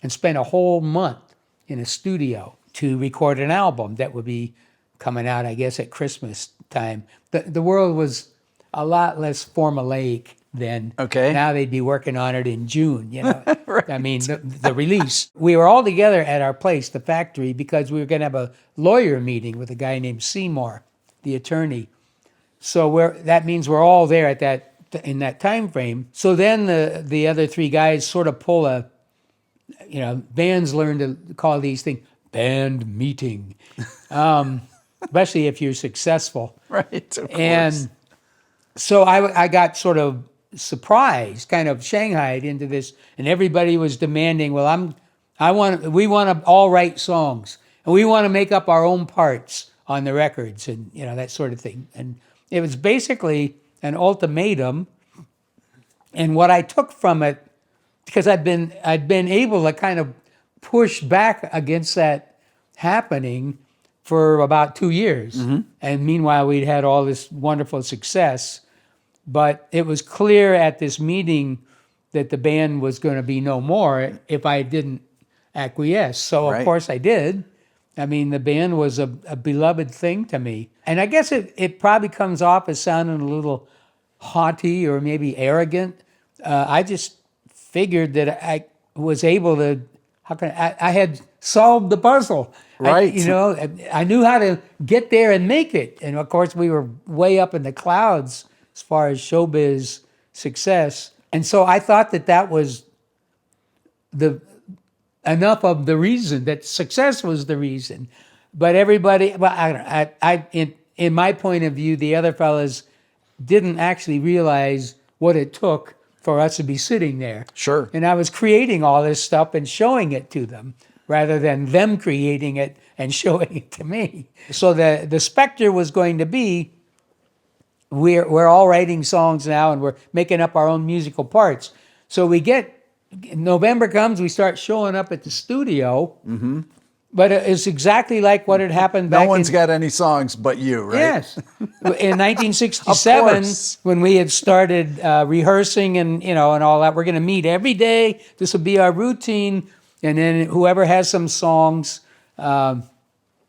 and spend a whole month in a studio to record an album that would be coming out, I guess, at Christmas time. The world was a lot less formulaic then. Okay. Now they'd be working on it in June, you know. Right. I mean, the release. We were all together at our place, the factory, because we were going to have a lawyer meeting with a guy named Seymour, the attorney. So that means we're all there at in that time frame. So then the other 3 guys sort of pull bands learn to call these things band meeting, especially if you're successful. Right, of course. And so I got sort of surprised, kind of shanghaied into this, and everybody was demanding, well, we want to all write songs, and we want to make up our own parts on the records, and that sort of thing. And it was basically an ultimatum. And what I took from it, because I'd been able to kind of push back against that happening for about 2 years. And meanwhile, we'd had all this wonderful success. But it was clear at this meeting that the band was going to be no more if I didn't acquiesce. So, of course, I did. I mean, the band was a beloved thing to me. And I guess it probably comes off as sounding a little haughty or maybe arrogant. I just figured that I was able to, I had solved the puzzle. Right. I knew how to get there and make it. And, of course, we were way up in the clouds as far as showbiz success. And so I thought that was enough of the reason, that success was the reason. But everybody, well, I don't know, in my point of view, the other fellas didn't actually realize what it took for us to be sitting there. Sure. And I was creating all this stuff and showing it to them rather than them creating it and showing it to me. So the specter was going to be, we're all writing songs now and we're making up our own musical parts. So November comes, we start showing up at the studio, But it's exactly like what had happened back No one's in... got any songs but you, right? Yes. In Of 1967, course. when we had started rehearsing and all that, we're going to meet every day. This will be our routine. And then whoever has some songs, right?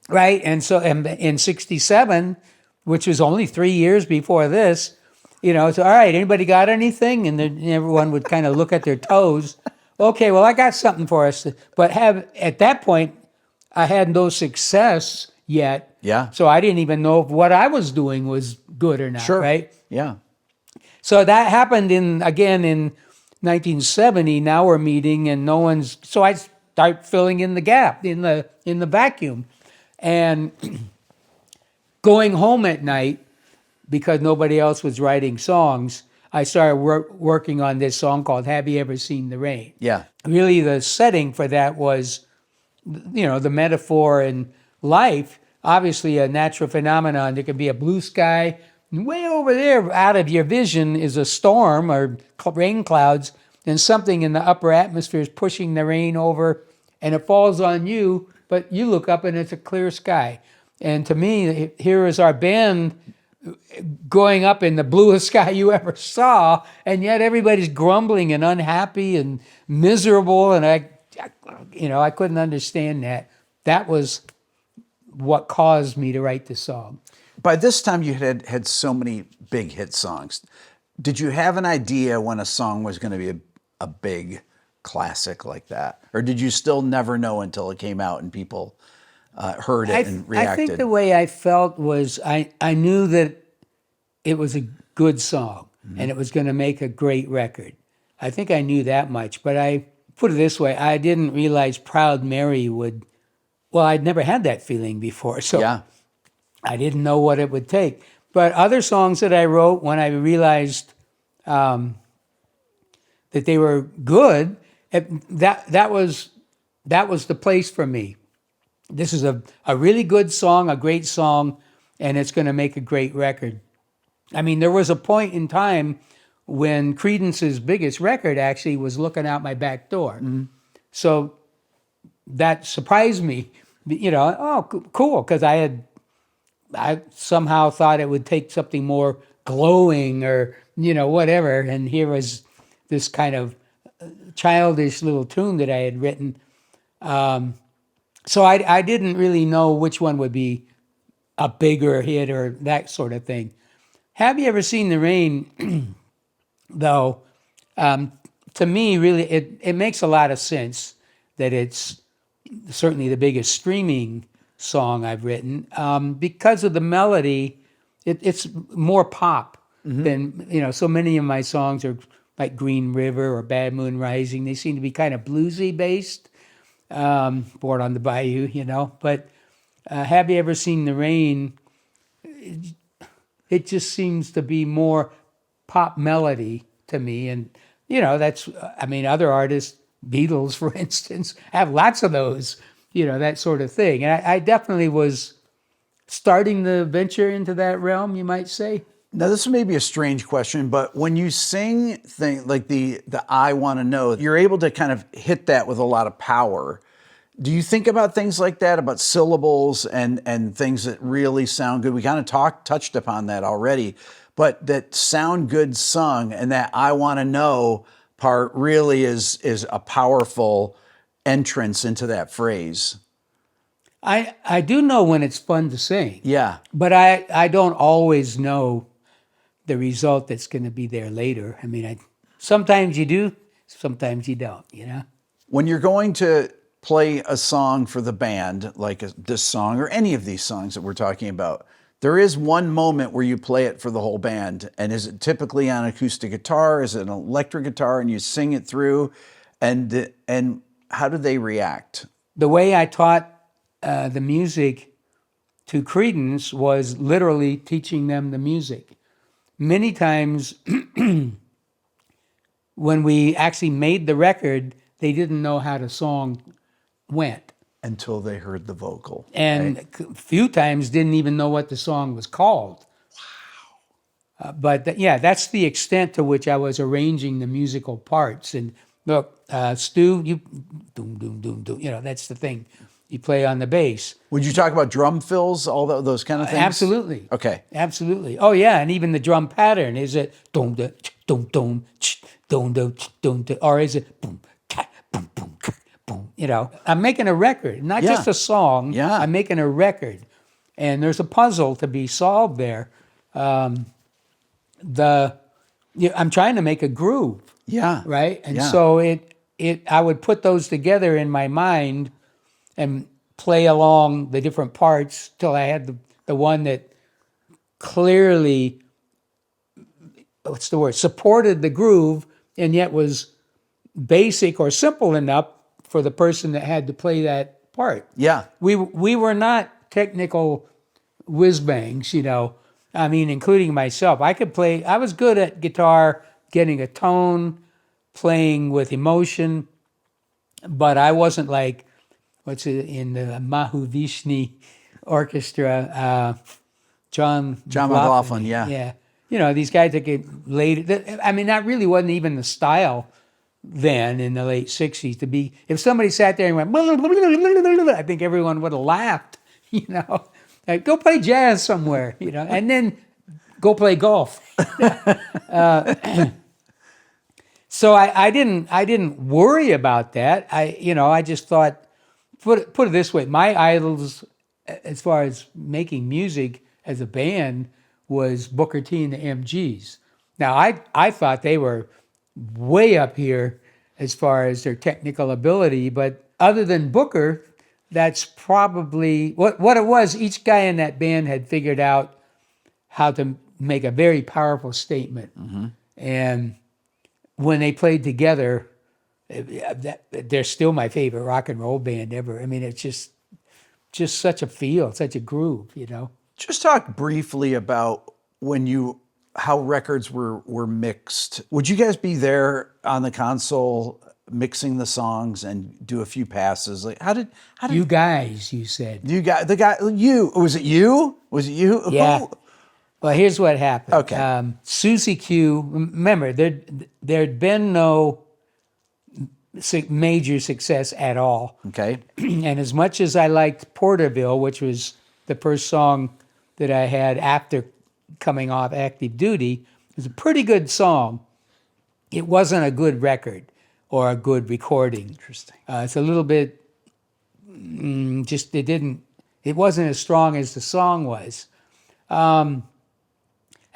And so in 67, which was only 3 years before this, it's all right, anybody got anything? And then everyone would kind of look at their toes. Okay, well, I got something for us. But at that point, I had no success yet. Yeah. So I didn't even know if what I was doing was good or not, Sure. right? Yeah. So that happened in 1970. Now we're meeting and no one's, so I start filling in the gap in the vacuum. And going home at night, because nobody else was writing songs, I started working on this song called Have You Ever Seen the Rain? Yeah. Really the setting for that was, the metaphor in life, obviously a natural phenomenon. There could be a blue sky. Way over there, out of your vision, is a storm or rain clouds, and something in the upper atmosphere is pushing the rain over, and it falls on you, but you look up and it's a clear sky. And to me, here is our band going up in the bluest sky you ever saw, and yet everybody's grumbling and unhappy and miserable, and I couldn't understand that. That was what caused me to write the song. By this time, you had so many big hit songs. Did you have an idea when a song was going to be a big classic like that? Or did you still never know until it came out and people heard it and reacted? I think the way I felt was I knew that it was a good song and it was going to make a great record. I think I knew that much, but I put it this way, I didn't realize Proud Mary would, well, I'd never had that feeling before, so Yeah. I didn't know what it would take. But other songs that I wrote, when I realized that they were good, that was the place for me. This is a really good song, a great song, and it's going to make a great record. I mean, there was a point in time when Creedence's biggest record actually was looking out my back door. Mm-hmm. So that surprised me, cool, because I somehow thought it would take something more glowing or, whatever. And here was this kind of childish little tune that I had written. So I didn't really know which one would be a bigger hit or that sort of thing. Have You Ever Seen the Rain, though, to me, really, it makes a lot of sense that it's certainly the biggest streaming song I've written. Because of the melody, it's more pop than, so many of my songs are like Green River or Bad Moon Rising. They seem to be kind of bluesy based, Born on the Bayou, But Have You Ever Seen the Rain? It just seems to be more pop melody to me. And, other artists, Beatles, for instance, have lots of those, that sort of thing. And I definitely was starting to venture into that realm, you might say. Now, this may be a strange question, but when you sing things like the I Want to Know, you're able to kind of hit that with a lot of power. Do you think about things like that, about syllables and things that really sound good? We kind of touched upon that already, but that sound good sung and that I Want to Know part really is a powerful entrance into that phrase. I do know when it's fun to sing. Yeah. But I don't always know the result that's going to be there later. I mean, sometimes you do, sometimes you don't, When you're going to play a song for the band, like this song or any of these songs that we're talking about, there is one moment where you play it for the whole band. And is it typically on acoustic guitar? Is it an electric guitar and you sing it through? And how do they react? The way I taught the music to Creedence was literally teaching them the music. Many times when we actually made the record, they didn't know how the song went. Until they heard the vocal. And right? a few times didn't even know what the song was called. Wow. That's the extent to which I was arranging the musical parts. And look, Stu, you doom, doom, doom, doom, that's the thing. you play on the bass. Would you talk about drum fills, all those kind of things? Absolutely. Okay. Absolutely. Oh yeah, and even the drum pattern, is it dum da dum dum dum dum dum, or is it boom boom boom boom? You know, I'm making a record, not just a song. Yeah. I'm making a record, and there's a puzzle to be solved there. I'm trying to make a groove. Yeah. Right, and Yeah. so I would put those together in my mind and play along the different parts till I had the one that clearly, supported the groove and yet was basic or simple enough for the person that had to play that part. Yeah. We were not technical whiz bangs, you know. I mean, including myself. I was good at guitar, getting a tone, playing with emotion, but I wasn't like, what's it in the Mahavishni Orchestra, John McLaughlin, yeah. Yeah. You know, these guys that get laid, I mean, that really wasn't even the style then in the late 60s to be, if somebody sat there and went, I think everyone would have laughed, you know. Like, go play jazz somewhere, you know, and then go play golf. So I didn't worry about that. I just thought, put it this way, my idols as far as making music as a band was Booker T and the MGs. Now I thought they were way up here as far as their technical ability, but other than Booker, that's probably what it was. Each guy in that band had figured out how to make a very powerful statement. Mm-hmm. And when they played together, they're still my favorite rock and roll band ever. I mean, it's just such a feel, such a groove, you know. Just talk briefly about how records were mixed. Would you guys be there on the console mixing the songs and do a few passes? Like how did you guys? You said you got the guy. You was it you? Was it you? Yeah. Who? Well, here's what happened. Okay. Susie Q. Remember, there'd been no major success at all. Okay. And as much as I liked Porterville, which was the first song that I had after coming off active duty, it was a pretty good song. It wasn't a good record or a good recording. Interesting. It's a little bit, it wasn't as strong as the song was. And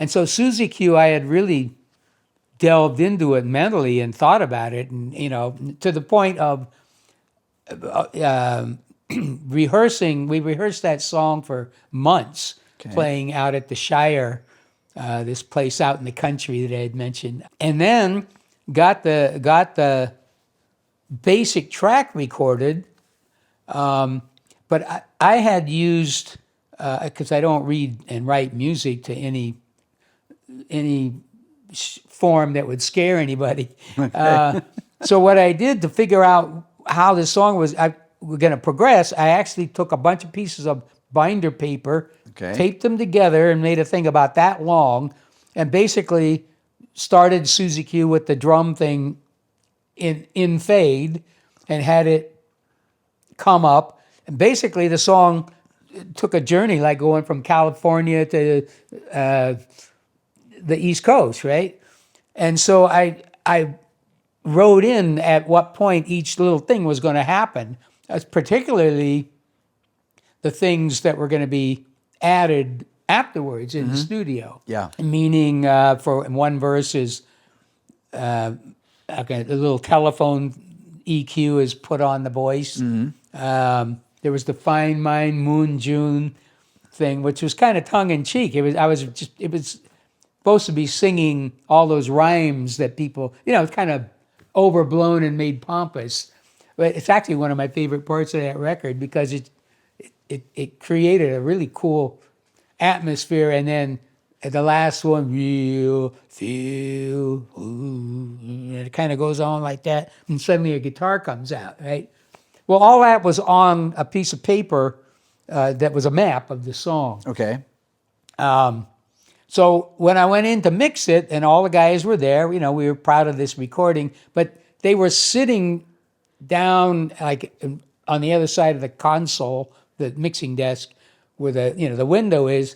so Susie Q, I had really delved into it mentally and thought about it, and to the point of rehearsing. We rehearsed that song for months, playing out at the Shire, this place out in the country that I had mentioned, and then got the basic track recorded. But I had used, because I don't read and write music to any form that would scare anybody. Okay. So what I did to figure out how this song was going to progress, I actually took a bunch of pieces of binder paper, taped them together, and made a thing about that long, and basically started Susie Q with the drum thing in fade, and had it come up. And basically the song took a journey like going from California to the East Coast, right? And so I wrote in at what point each little thing was going to happen, particularly the things that were going to be added afterwards in the studio. Yeah. Meaning for one verse is a little telephone EQ is put on the voice. Mm-hmm. There was the Fine Mine Moon June thing, which was kind of tongue in cheek. It was supposed to be singing all those rhymes that people, it's kind of overblown and made pompous. But it's actually one of my favorite parts of that record because it created a really cool atmosphere. And then the last one, real feel, and it kind of goes on like that. And suddenly a guitar comes out, right? Well, all that was on a piece of paper that was a map of the song. Okay. So when I went in to mix it, and all the guys were there, we were proud of this recording, but they were sitting down like on the other side of the console, the mixing desk, where the window is.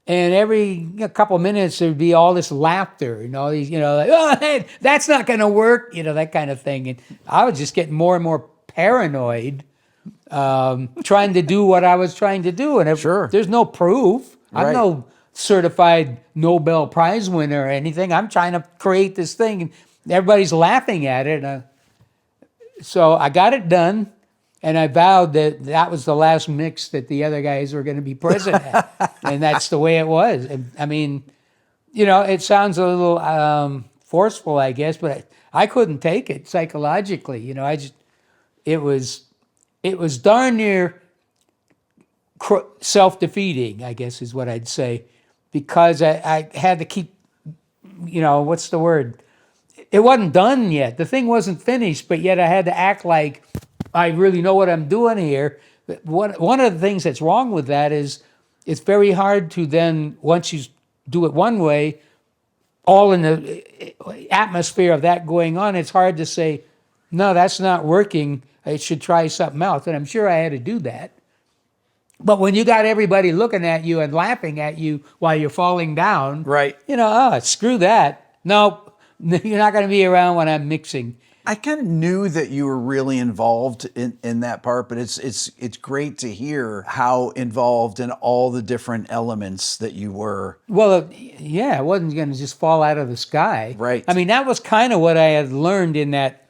And every couple of minutes there'd be all this laughter and all these, like, oh, hey, that's not going to work, that kind of thing. And I was just getting more and more paranoid, trying to do what I was trying to do. And there's no proof. Right. I'm no certified Nobel Prize winner or anything. I'm trying to create this thing, and everybody's laughing at it. So I got it done. And I vowed that was the last mix that the other guys were going to be present at. And that's the way it was. And, I mean, it sounds a little forceful, I guess, but I couldn't take it psychologically. It was darn near self-defeating, I guess is what I'd say, because I had to keep, what's the word? It wasn't done yet. The thing wasn't finished, but yet I had to act like I really know what I'm doing here. One of the things that's wrong with that is it's very hard to then, once you do it one way, all in the atmosphere of that going on, it's hard to say, no, that's not working. I should try something else. And I'm sure I had to do that. But when you got everybody looking at you and laughing at you while you're falling down, right? Screw that. No, you're not going to be around when I'm mixing. I kind of knew that you were really involved in that part, but it's great to hear how involved in all the different elements that you were. Well, yeah, it wasn't going to just fall out of the sky. Right. I mean, that was kind of what I had learned in that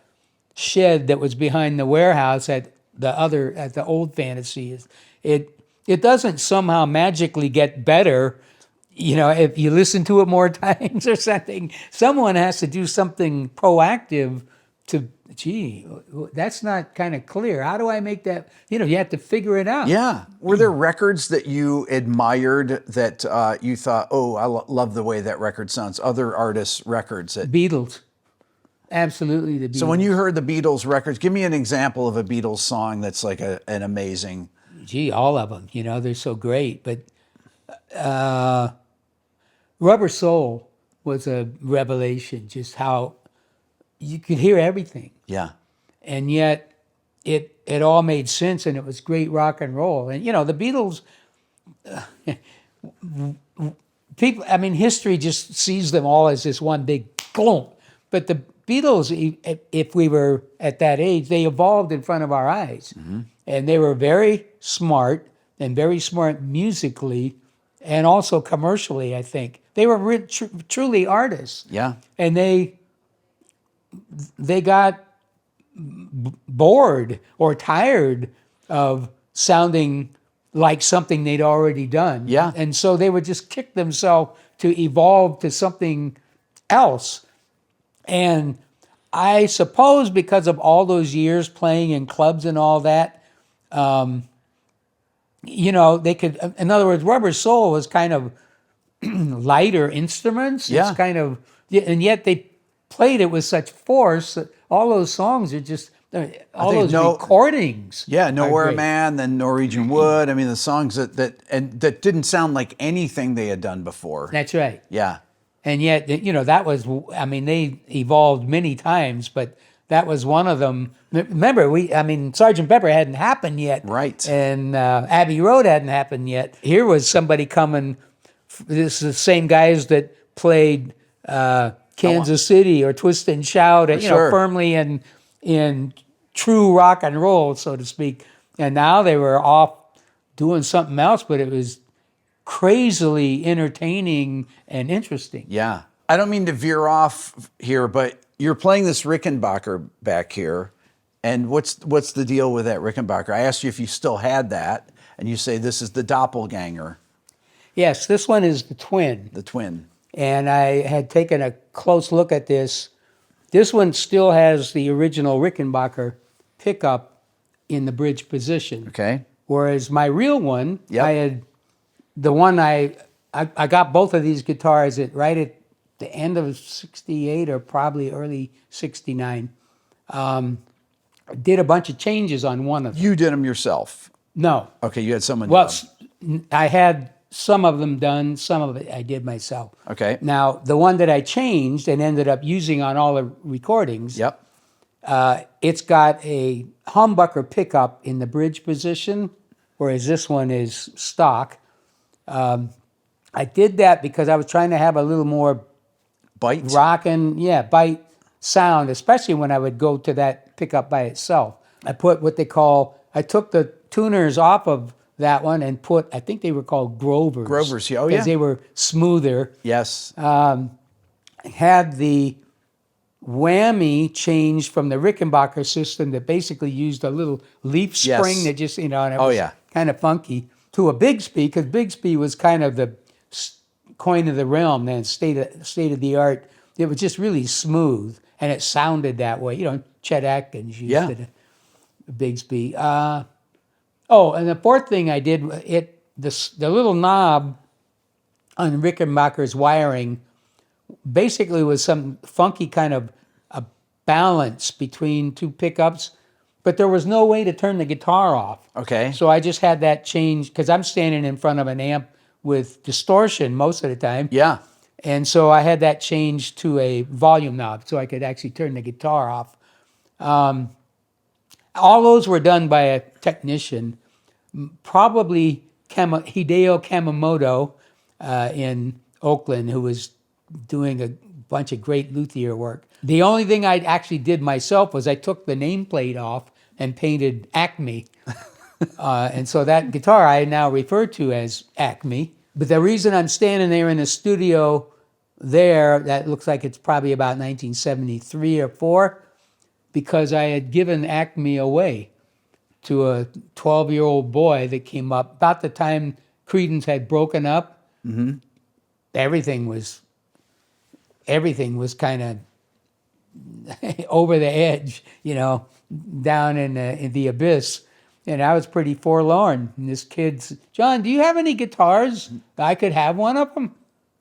shed that was behind the warehouse at the old Fantasy. It doesn't somehow magically get better, if you listen to it more times or something. Someone has to do something proactive that's not kind of clear. How do I make that? You have to figure it out. Yeah. Were there records that you admired that you thought, oh, I love the way that record sounds? Other artists' records? Beatles. Absolutely the Beatles. So when you heard the Beatles records, give me an example of a Beatles song that's like an amazing. All of them. They're so great. But Rubber Soul was a revelation, just how you could hear everything. Yeah. And yet it all made sense, and it was great rock and roll. And, the Beatles, people, I mean, history just sees them all as this one big clump. But the Beatles, if we were at that age, they evolved in front of our eyes. Mm-hmm. And they were very smart, and very smart musically, and also commercially, I think. They were truly artists. Yeah. And they got bored or tired of sounding like something they'd already done. Yeah. And so they would just kick themselves to evolve to something else. And I suppose because of all those years playing in clubs and all that, they could, in other words, Rubber Soul was kind of lighter instruments. Yeah. It's kind of, and yet they played it with such force that all those songs are just, all those recordings. Yeah, Nowhere Man, then Norwegian Wood. I mean, the songs that didn't sound like anything they had done before. That's right. Yeah. And yet, that was, I mean, they evolved many times, but that was one of them. Remember, Sgt. Pepper hadn't happened yet. Right. And Abbey Road hadn't happened yet. Here was somebody coming, this is the same guys that played Kansas City or Twist and Shout, firmly in true rock and roll, so to speak. And now they were off doing something else, but it was crazily entertaining and interesting. Yeah. I don't mean to veer off here, but you're playing this Rickenbacker back here. And what's the deal with that Rickenbacker? I asked you if you still had that, and you say this is the doppelganger. Yes, this one is the twin. The twin. And I had taken a close look at this. This one still has the original Rickenbacker pickup in the bridge position. Okay. Whereas my real one, Yep. I got both of these guitars right at the end of 68 or probably early 69. Did a bunch of changes on one of them. You did them yourself? No. Okay, you had someone Well, done. I had some of them done, some of it I did myself. Okay. Now, the one that I changed and ended up using on all the recordings, Yep. It's got a humbucker pickup in the bridge position, whereas this one is stock. I did that because I was trying to have a little more Bite? bite sound, especially when I would go to that pickup by itself. I took the tuners off of that one and I think they were called Grovers. Grovers, yeah. Oh, yeah. Because they were smoother. Yes. Had the whammy changed from the Rickenbacker system that basically used a little leaf spring Yes. that just, and it was kind of funky, to a Bigsby, because Bigsby was kind of the coin of the realm then, state of the art. It was just really smooth, and it sounded that way. Chet Atkins used it, Bigsby. And the fourth thing I did, the little knob on Rickenbacker's wiring basically was some funky kind of a balance between two pickups, but there was no way to turn the guitar off. Okay. So I just had that changed, because I'm standing in front of an amp with distortion most of the time. Yeah. And so I had that changed to a volume knob so I could actually turn the guitar off. All those were done by a technician, probably Hideo Kamamoto in Oakland, who was doing a bunch of great luthier work. The only thing I actually did myself was I took the nameplate off and painted Acme. And so that guitar I now refer to as Acme. But the reason I'm standing there in the studio there, that looks like it's probably about 1973 or 4, because I had given Acme away to a 12-year-old boy that came up about the time Creedence had broken up. Mm-hmm. Everything was kind of over the edge, down in the abyss. And I was pretty forlorn. And this kid's, John, do you have any guitars? I could have one of them.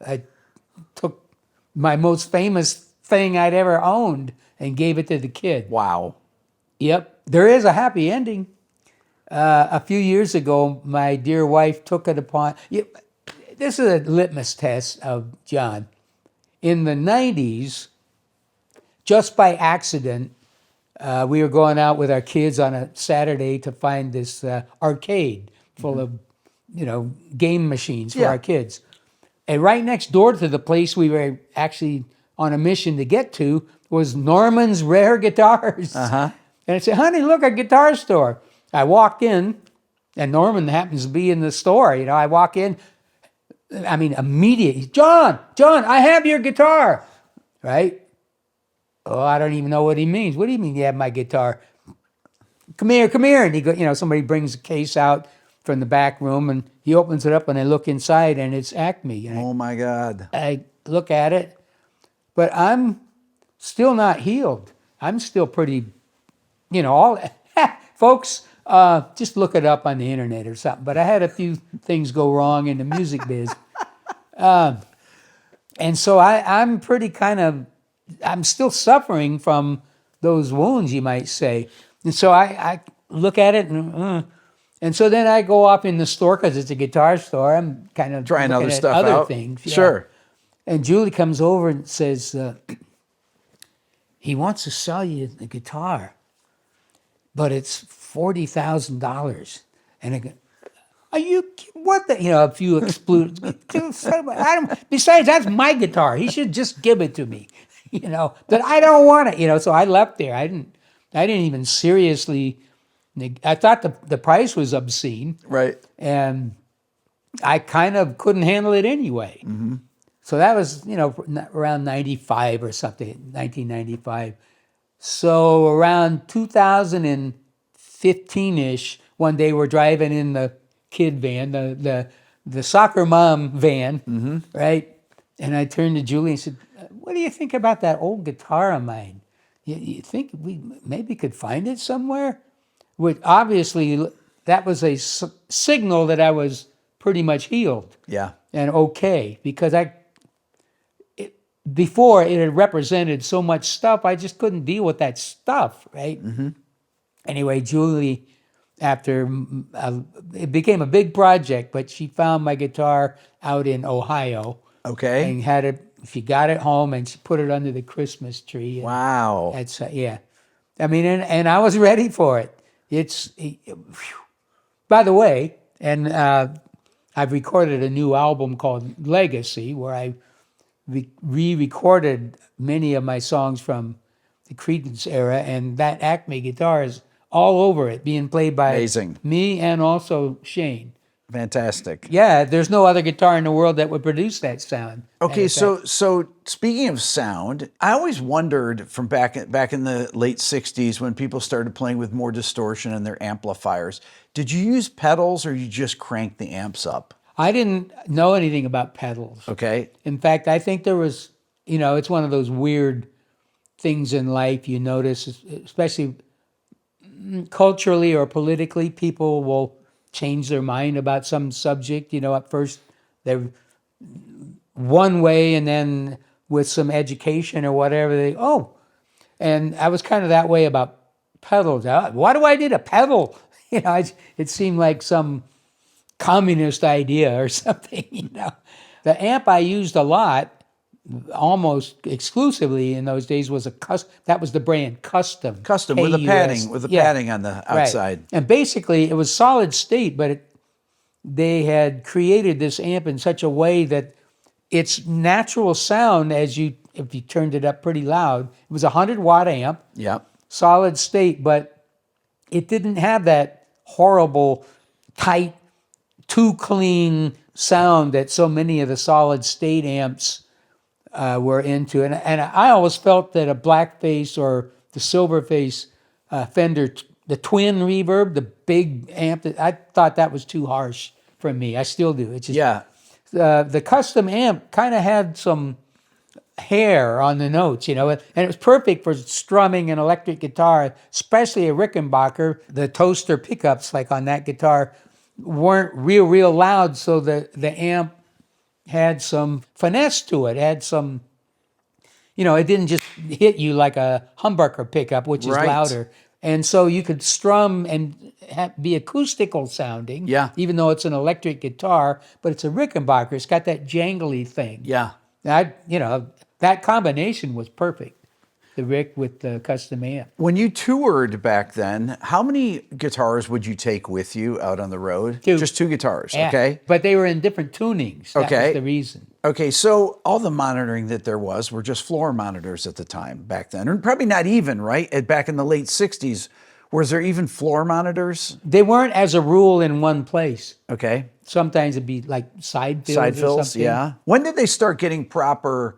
I took my most famous thing I'd ever owned and gave it to the kid. Wow. Yep. There is a happy ending. A few years ago, my dear wife took it upon... This is a litmus test of John. In the 90s, just by accident, we were going out with our kids on a Saturday to find this arcade full of, game machines for our kids. And right next door to the place we were actually on a mission to get to was Norman's Rare Guitars. And I said, honey, look, a guitar store. I walked in, and Norman happens to be in the store. I walk in, immediately, John, I have your guitar, right? Oh, I don't even know what he means. What do you mean you have my guitar? Come here. And he somebody brings a case out from the back room, and he opens it up, and I look inside, and it's Acme. And Oh my God. I look at it, but I'm still not healed. I'm still pretty, folks, just look it up on the internet or something. But I had a few things go wrong in the music biz. And so I'm pretty I'm still suffering from those wounds, you might say. And so I look at it, and so then I go off in the store, because it's a guitar store. I'm kind of trying other stuff other out. things. Yeah. Sure. And Julie comes over and says, he wants to sell you the guitar, but it's $40,000. And I go, are you, what the, a few explode. Besides, that's my guitar. He should just give it to me, but I don't want it, so I left there. I didn't even seriously, I thought the price was obscene. Right. And I kind of couldn't handle it anyway. Mm-hmm. So that was, around 95 or something, 1995. So around 2015-ish, one day we're driving in the kid van, the soccer mom van, right? And I turned to Julie and said, what do you think about that old guitar of mine? You think we maybe could find it somewhere? Which obviously, that was a signal that I was pretty much healed. Yeah. And okay, because before it had represented so much stuff, I just couldn't deal with that stuff, right? Mm-hmm. Anyway, Julie, after it became a big project, but she found my guitar out in Ohio. Okay. And had it. She got it home and she put it under the Christmas tree. Wow. That's yeah. I mean, and I was ready for it. By the way, and I've recorded a new album called Legacy, where I re-recorded many of my songs from the Creedence era, and that Acme guitar is all over it, being played by Amazing. me and also Shane. Fantastic. Yeah, there's no other guitar in the world that would produce that sound. Okay, And so speaking of sound, I always wondered from back in the late '60s when people started playing with more distortion in their amplifiers. Did you use pedals or you just cranked the amps up? I didn't know anything about pedals. Okay. In fact, I think there was, it's one of those weird things in life you notice, especially culturally or politically, people will change their mind about some subject. At first they're one way, and then with some education or whatever, and I was kind of that way about pedals. Why do I need a pedal? It seemed like some communist idea or something. The amp I used a lot, almost exclusively in those days, was that was the brand Custom. Custom with a padding on the outside. Right. And basically it was solid state, but they had created this amp in such a way that its natural sound, if you turned it up pretty loud, it was a 100-watt amp. Yeah. Solid state, but it didn't have that horrible, tight, too clean sound that so many of the solid state amps were into. And I always felt that a blackface or the silverface Fender, the twin reverb, the big amp, I thought that was too harsh for me. I still do. It's just, the Custom amp kind of had some hair on the notes, and it was perfect for strumming an electric guitar, especially a Rickenbacker. The toaster pickups, like on that guitar, weren't real loud, so the amp had some finesse to it. Had some, it didn't just hit you like a humbucker pickup, which is louder. And so you could strum and be acoustical sounding, even though it's an electric guitar, but it's a Rickenbacker. It's got that jangly thing. Yeah. That combination was perfect. The Rick with the Custom amp. When you toured back then, how many guitars would you take with you out on the road? Two. Just 2 guitars, Yeah. okay? But they were in different tunings. That was the reason. Okay, so all the monitoring that there was were just floor monitors at the time back then. And probably not even, right? Back in the late 60s, was there even floor monitors? They weren't, as a rule, in one place. Okay. Sometimes it'd be like side fills Side or fills, something. yeah. When did they start getting proper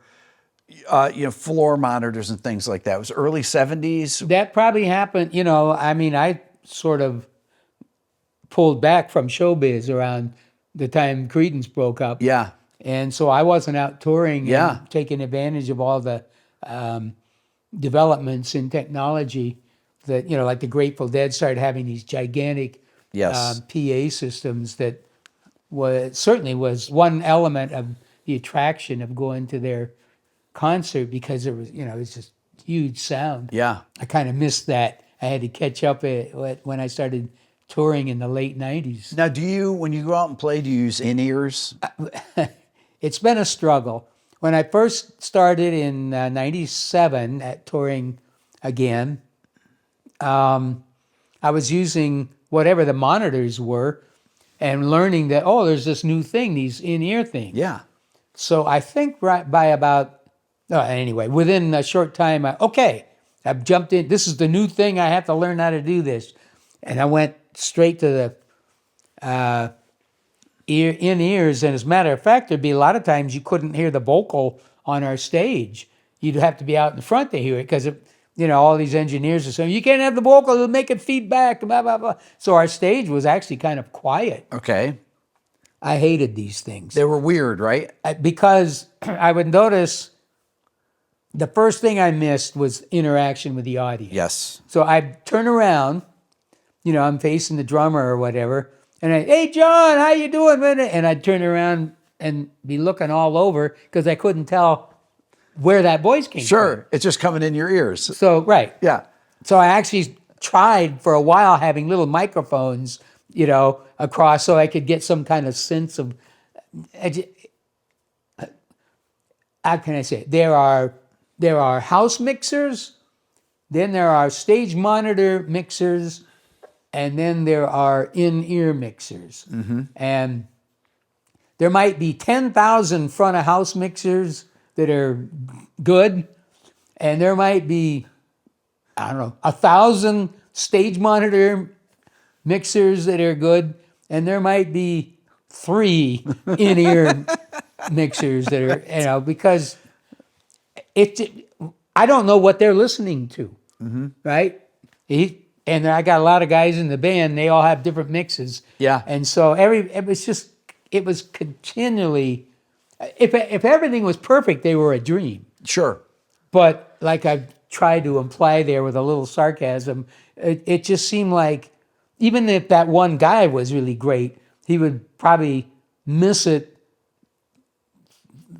floor monitors and things like that? It was early 70s? That probably happened, I sort of pulled back from showbiz around the time Creedence broke up. Yeah. And so I wasn't out touring and taking advantage of all the developments in technology that, like the Grateful Dead started having these gigantic PA systems that certainly was one element of the attraction of going to their concert, because it was, it was just huge sound. Yeah. I kind of missed that. I had to catch up when I started touring in the late 90s. Now, when you go out and play, do you use in-ears? It's been a struggle. When I first started in 97 at touring again, I was using whatever the monitors were and learning that, there's this new thing, these in-ear things. Yeah. So I think within a short time, I've jumped in. This is the new thing. I have to learn how to do this. And I went straight to the in-ears. And as a matter of fact, there'd be a lot of times you couldn't hear the vocal on our stage. You'd have to be out in front to hear it, because all these engineers are saying, you can't have the vocal, it'll make it feedback, blah, blah, blah. So our stage was actually kind of quiet. Okay. I hated these things. They were weird, right? Because I would notice the first thing I missed was interaction with the audience. Yes. So I'd turn around, I'm facing the drummer or whatever, and hey, John, how you doing? And I'd turn around and be looking all over because I couldn't tell where that voice came from. Sure, it's just coming in your ears. So, right. Yeah. So I actually tried for a while having little microphones, across, so I could get some kind of sense of, how can I say it? There are house mixers Then there are stage monitor mixers, and then there are in-ear mixers. And there might be 10,000 front of house mixers that are good, and there might be, I don't know, 1,000 stage monitor mixers that are good, and there might be 3 in-ear mixers that are, because I don't know what they're listening to, right? And I got a lot of guys in the band, they all have different mixes. Yeah. And so it was continually, if everything was perfect, they were a dream. Sure. But like I tried to imply there with a little sarcasm, it just seemed like even if that one guy was really great, he would probably miss it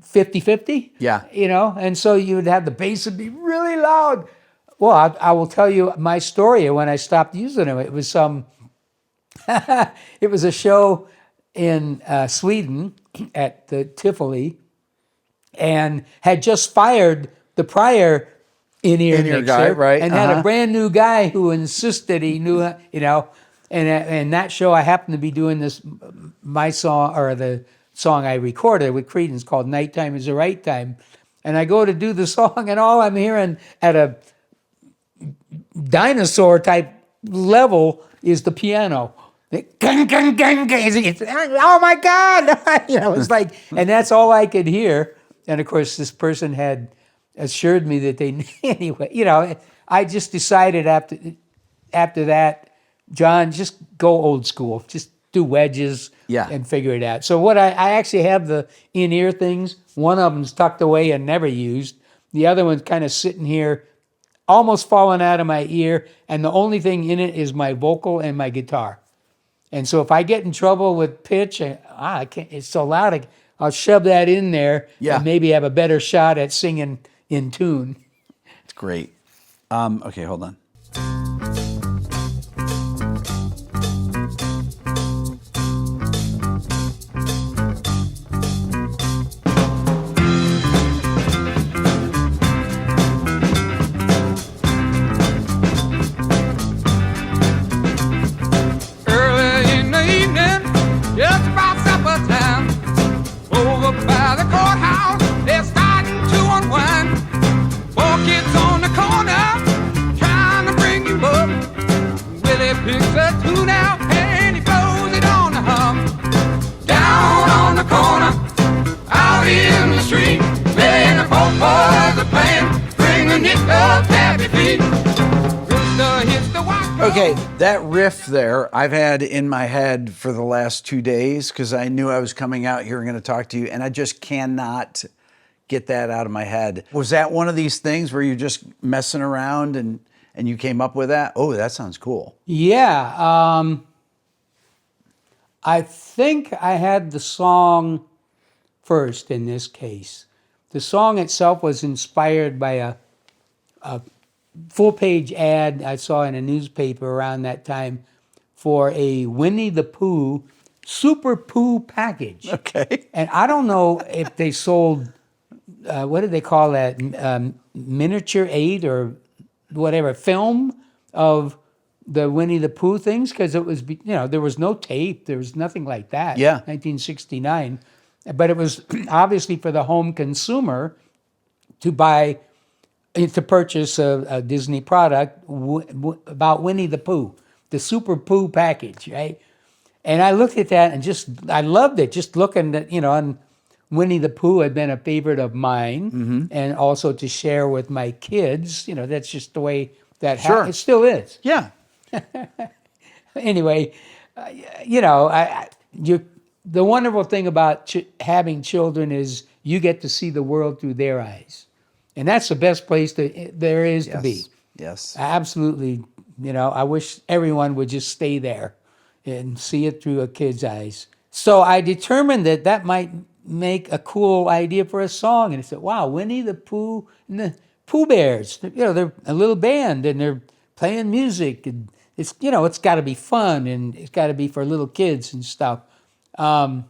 50-50. Yeah. And so you would have the bass would be really loud. Well, I will tell you my story of when I stopped using them. It was it was a show in Sweden at the Tivoli, and had just fired the prior in-ear mixer, guy, right? and had a brand new guy who insisted he knew, and that show I happened to be doing my song, or the song I recorded with Creedence called "Nighttime Is the Right Time," and I go to do the song, and all I'm hearing at a dinosaur type level is the piano. Gang, gang, gang, gang. Oh my God! It's like, and that's all I could hear. And of course, this person had assured me that they anyway. I just decided after that, John, just go old school. Just do wedges and figure it out. So I actually have the in-ear things. One of them's tucked away and never used. The other one's kind of sitting here, almost falling out of my ear. And the only thing in it is my vocal and my guitar. And so if I get in trouble with pitch, I can't, it's so loud, I'll shove that in there and maybe have a better shot at singing in tune. It's great. Okay, hold on. Okay, that riff there I've had in my head for the last 2 days because I knew I was coming out here and going to talk to you, and I just cannot get that out of my head. Was that one of these things where you're just messing around and you came up with that? Oh, that sounds cool. Yeah, I think I had the song first in this case. The song itself was inspired by a full-page ad I saw in a newspaper around that time for a Winnie the Pooh Super Pooh package. Okay. And I don't know if they sold, what did they call that, miniature aid or whatever, film of the Winnie the Pooh things, because it was, there was no tape, there was nothing like that. Yeah. 1969. But it was obviously for the home consumer to purchase a Disney product about Winnie the Pooh, the Super Pooh package, right? And I looked at that and I loved it. Just looking at, and Winnie the Pooh had been a favorite of mine, and also to share with my kids. That's just the way that Sure. It still is. Yeah. Anyway, the wonderful thing about having children is you get to see the world through their eyes. And that's the best place there is to be. Yes. Absolutely. I wish everyone would just stay there and see it through a kid's eyes. So I determined that might make a cool idea for a song. And I said, wow, Winnie the Pooh and the Pooh Bears. They're a little band and they're playing music. And it's got to be fun and it's got to be for little kids and stuff. Of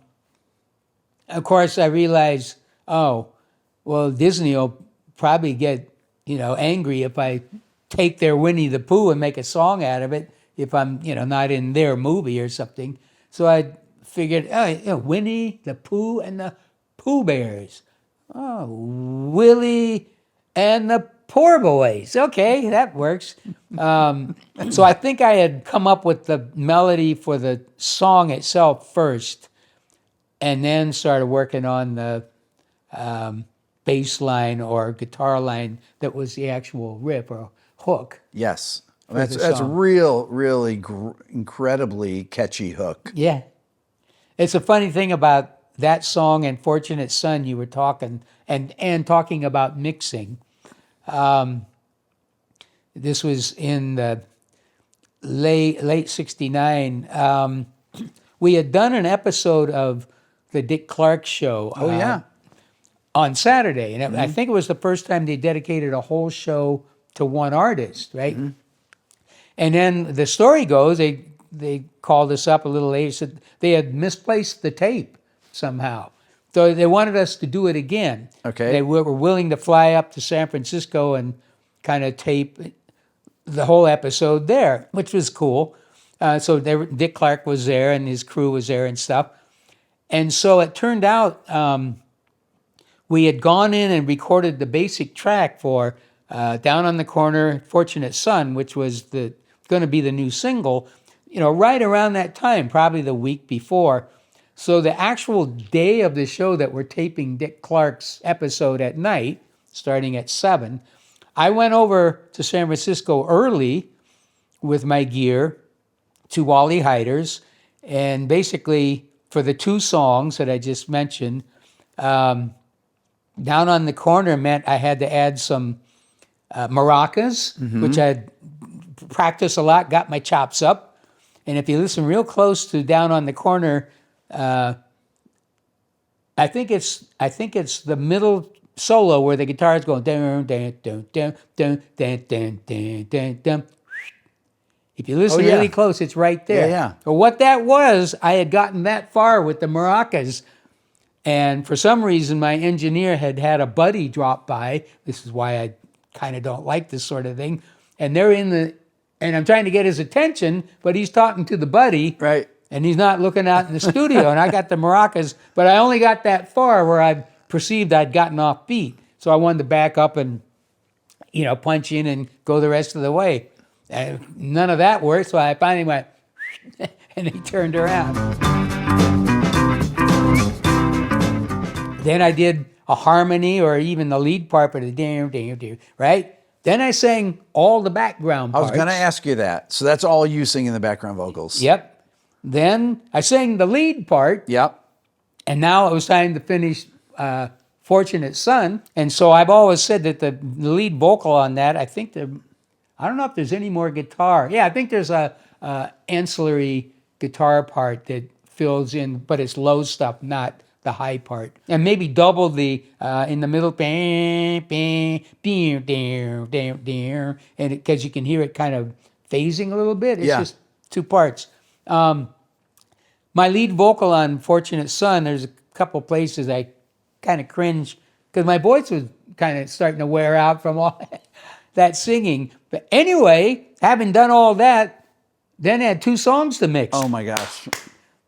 course, I realized, Disney will probably get, angry if I take their Winnie the Pooh and make a song out of it if I'm, not in their movie or something. So I figured, Winnie the Pooh and the Pooh Bears. Oh, Willie and the Poor Boys. Okay, that works. So I think I had come up with the melody for the song itself first, and then started working on the bass line or guitar line that was the actual riff or hook. Yes. for That's the that's a song. really incredibly catchy hook. Yeah. It's a funny thing about that song and Fortunate Son you were talking and talking about mixing. This was in the late 69. We had done an episode of the Dick Clark show. Oh yeah. On Saturday. And I think it was the first time they dedicated a whole show to one artist, right? And then the story goes, they called us up a little later, said they had misplaced the tape somehow. So they wanted us to do it again. Okay. They were willing to fly up to San Francisco and kind of tape the whole episode there, which was cool. So Dick Clark was there and his crew was there and stuff. And so it turned out we had gone in and recorded the basic track for Down on the Corner, Fortunate Son, which was going to be the new single, right around that time, probably the week before. So the actual day of the show that we're taping Dick Clark's episode at night, starting at 7, I went over to San Francisco early with my gear to Wally Heider's, and basically for the two songs that I just mentioned, Down on the Corner meant I had to add some maracas, which I had practiced a lot, got my chops up. And if you listen real close to Down on the Corner, I think it's the middle solo where the guitar is going dun dun dun dun dun dun dun dun dun dun. If you listen really close, it's right there. Yeah. But what that was, I had gotten that far with the maracas. And for some reason, my engineer had a buddy drop by. This is why I kind of don't like this sort of thing. And and I'm trying to get his attention, but he's talking to the buddy. Right. And he's not looking out in the studio. And I got the maracas, but I only got that far where I perceived I'd gotten off beat. So I wanted to back up and, punch in and go the rest of the way. And none of that worked, so I finally went, and he turned around. Then I did a harmony or even the lead part, but right? Then I sang all the background parts. I was going to ask you that. So that's all you sing in the background vocals. Yep. Then I sang the lead part. Yep. And now it was time to finish Fortunate Son. And so I've always said that the lead vocal on that, I don't know if there's any more guitar. Yeah, I think there's a ancillary guitar part that fills in, but it's low stuff, not the high part. And maybe double the, in the middle, and because you can hear it kind of phasing a little bit. It's just two parts. My lead vocal on Fortunate Son, there's a couple places I kind of cringe because my voice was kind of starting to wear out from all that singing. But anyway, having done all that, then I had 2 songs to mix. Oh my gosh.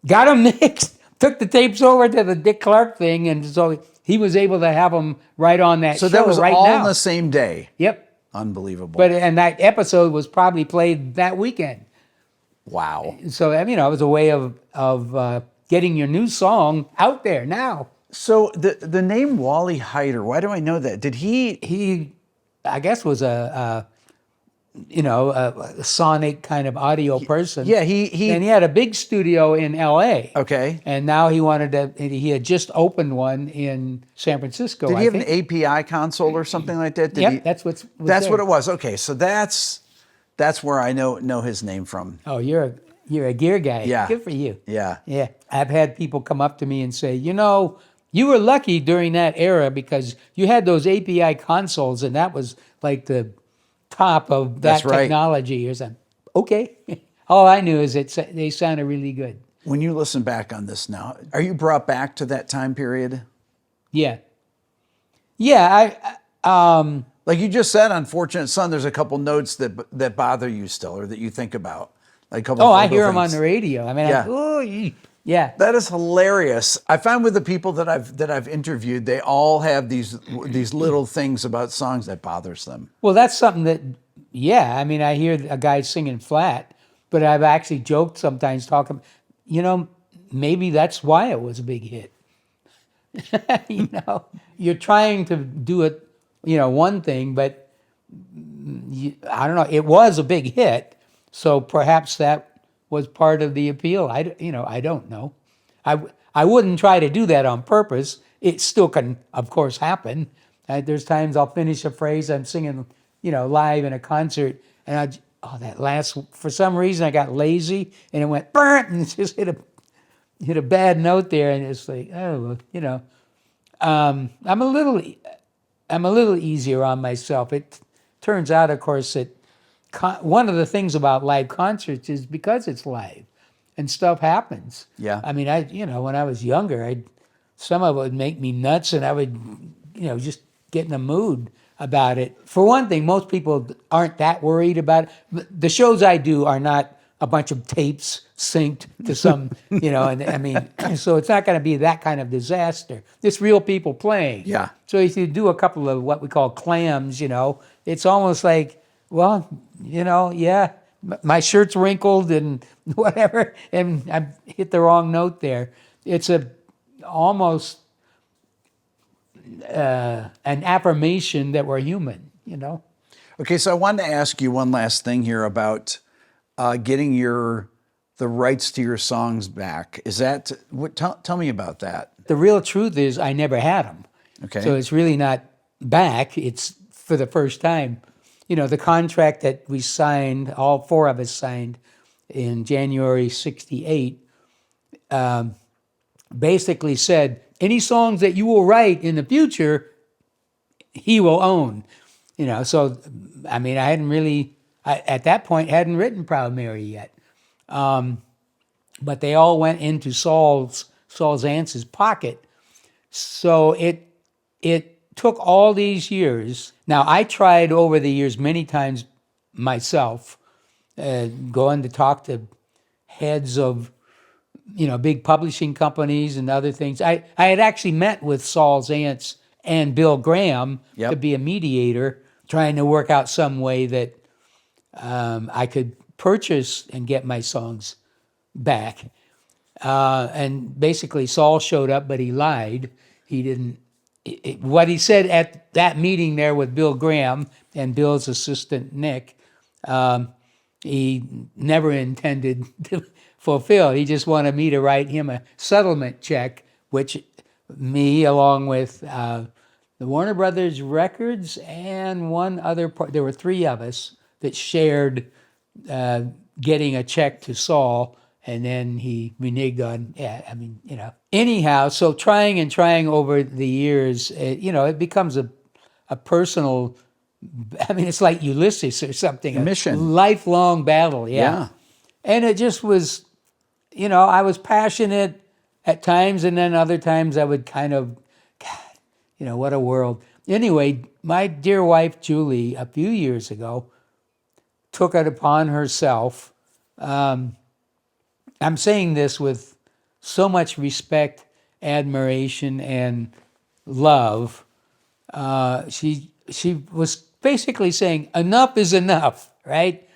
Got them mixed, took the tapes over to the Dick Clark thing, and so he was able to have them right on that show So that was right all now. on the same day. Yep. Unbelievable. And that episode was probably played that weekend. Wow. So, it was a way of getting your new song out there now. So the name Wally Heider, why do I know that? Did He, I guess, was a sonic kind of audio person. Yeah, he And he had a big studio in L.A. Okay. And now he had just opened one in San Francisco, Did he I have think. an API console or something like that? Yep, that's That's there. what it was. Okay, so that's where I know his name from. Oh, you're a gear guy. Yeah. Good for you. Yeah. Yeah. I've had people come up to me and say, you were lucky during that era because you had those API consoles and that was like the top of that That's right. technology or something. Okay. All I knew is they sounded really good. When you listen back on this now, are you brought back to that time period? Yeah. Yeah. Like you just said, Unfortunate Son, there's a couple notes that bother you still, or that you think about. Like a couple. Oh, I vocal hear them on things. the radio. I mean, Yeah. yeah. That is hilarious. I find with the people that I've interviewed, they all have these little things about songs that bothers them. Well, that's something that, yeah, I mean, I hear a guy singing flat, but I've actually joked sometimes talking, maybe that's why it was a big hit. You're trying to do it, one thing, but I don't know, it was a big hit, so perhaps that was part of the appeal. I don't know. I wouldn't try to do that on purpose. It still can, of course, happen. There's times I'll finish a phrase I'm singing, live in a concert, and for some reason I got lazy and it went burnt and it just hit a bad note there, and it's like, I'm a little easier on myself. It turns out, of course, that one of the things about live concerts is because it's live and stuff happens. Yeah. I mean, when I was younger, some of it would make me nuts, and I would, just get in a mood about it. For one thing, most people aren't that worried about it. The shows I do are not a bunch of tapes synced to some, and I mean, so it's not going to be that kind of disaster. It's real people playing. Yeah. So if you do a couple of what we call clams, it's almost like, well, yeah, my shirt's wrinkled and whatever, and I hit the wrong note there. It's almost an affirmation that we're human, Okay, so I wanted to ask you one last thing here about getting the rights to your songs back. Is that tell me about that? The real truth is I never had them. Okay. So it's really not back. It's for the first time. The contract that we signed, all four of us signed in January '68, basically said, any songs that you will write in the future, he will own. So, I mean, I hadn't really, at that point, hadn't written Proud Mary yet. But they all went into Saul Zance's pocket. So it took all these years. Now, I tried over the years many times myself, going to talk to heads of, big publishing companies and other things. I had actually met with Saul Zance and Bill Graham to be a mediator, trying to work out some way that I could purchase and get my songs back. And basically Saul showed up, but he lied. He didn't. What he said at that meeting there with Bill Graham and Bill's assistant, Nick, he never intended to fulfill. He just wanted me to write him a settlement check, which me, along with the Warner Brothers Records and one other part, there were three of us that shared getting a check to Saul, and then he reneged on, Anyhow, so trying over the years, it becomes a personal, it's like Ulysses or something. A mission. Lifelong battle, yeah. And it just was, I was passionate at times, and then other times I would kind of, God, what a world. Anyway, my dear wife, Julie, a few years ago, took it upon herself. I'm saying this with so much respect, admiration, and love. She was basically saying, enough is enough, right?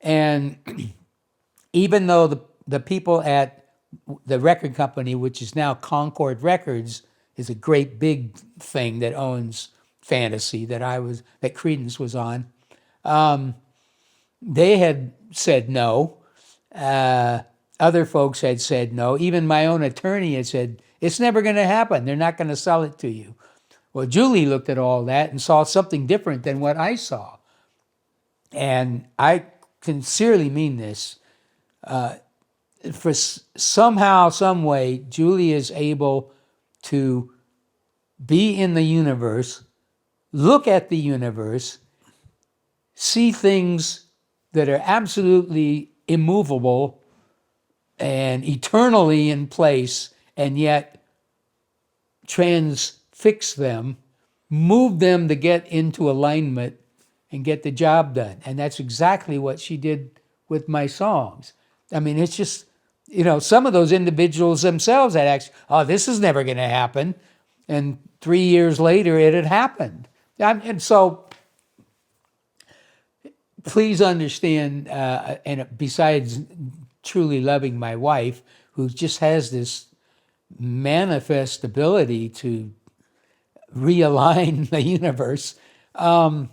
And even though the people at the record company, which is now Concord Records, is a great big thing that owns Fantasy that Creedence was on, they had said no. Other folks had said no. Even my own attorney had said, it's never going to happen. They're not going to sell it to you. Well, Julie looked at all that and saw something different than what I saw. And I sincerely mean this. For somehow, some way, Julie is able to be in the universe, look at the universe, see things that are absolutely immovable and eternally in place, and yet transfix them move them to get into alignment and get the job done. And that's exactly what she did with my songs. I mean, it's just, some of those individuals themselves had actually, oh, this is never going to happen. And 3 years later, it had happened. And so please understand, and besides truly loving my wife, who just has this manifest ability to realign the universe, I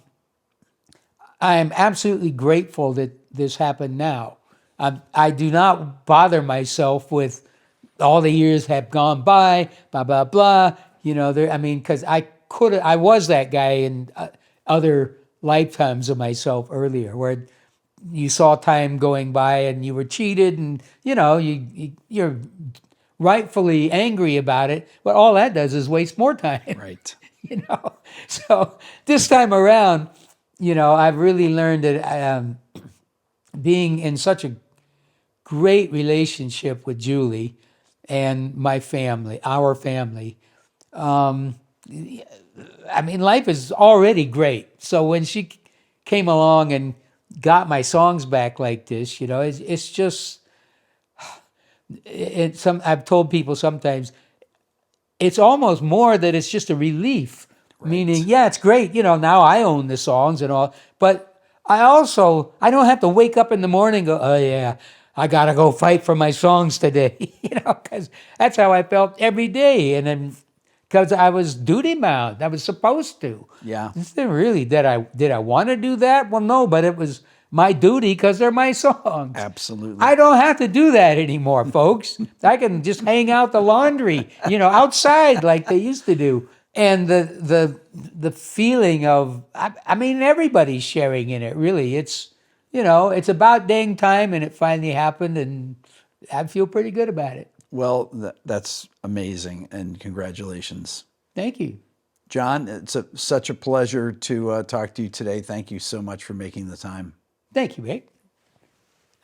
am absolutely grateful that this happened now. I do not bother myself with all the years have gone by, blah, blah, blah. Because I was that guy in other lifetimes of myself earlier, where you saw time going by and you were cheated, and you're rightfully angry about it, but all that does is waste more time. Right. So this time around, I've really learned that being in such a great relationship with Julie and my family, our family, life is already great. So when she came along and got my songs back like this, it's just, I've told people sometimes, it's almost more that it's just a relief. Right. Meaning, yeah, it's great. Now I own the songs and all, but I don't have to wake up in the morning and go, oh yeah, I got to go fight for my songs today, because that's how I felt every day. And then, because I was duty bound, I was supposed to. Yeah. Really, did I want to do that? Well, no, but it was my duty because they're my songs. Absolutely. I don't have to do that anymore, folks. I can just hang out the laundry, outside like they used to do. And the feeling of, everybody's sharing in it, really. It's, it's about dang time, and it finally happened, and I feel pretty good about it. Well, that's amazing, and congratulations. Thank you. John, it's such a pleasure to talk to you today. Thank you so much for making the time. Thank you, Rick.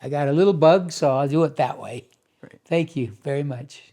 I got a little bug, so I'll do it that way. Great. Thank you very much.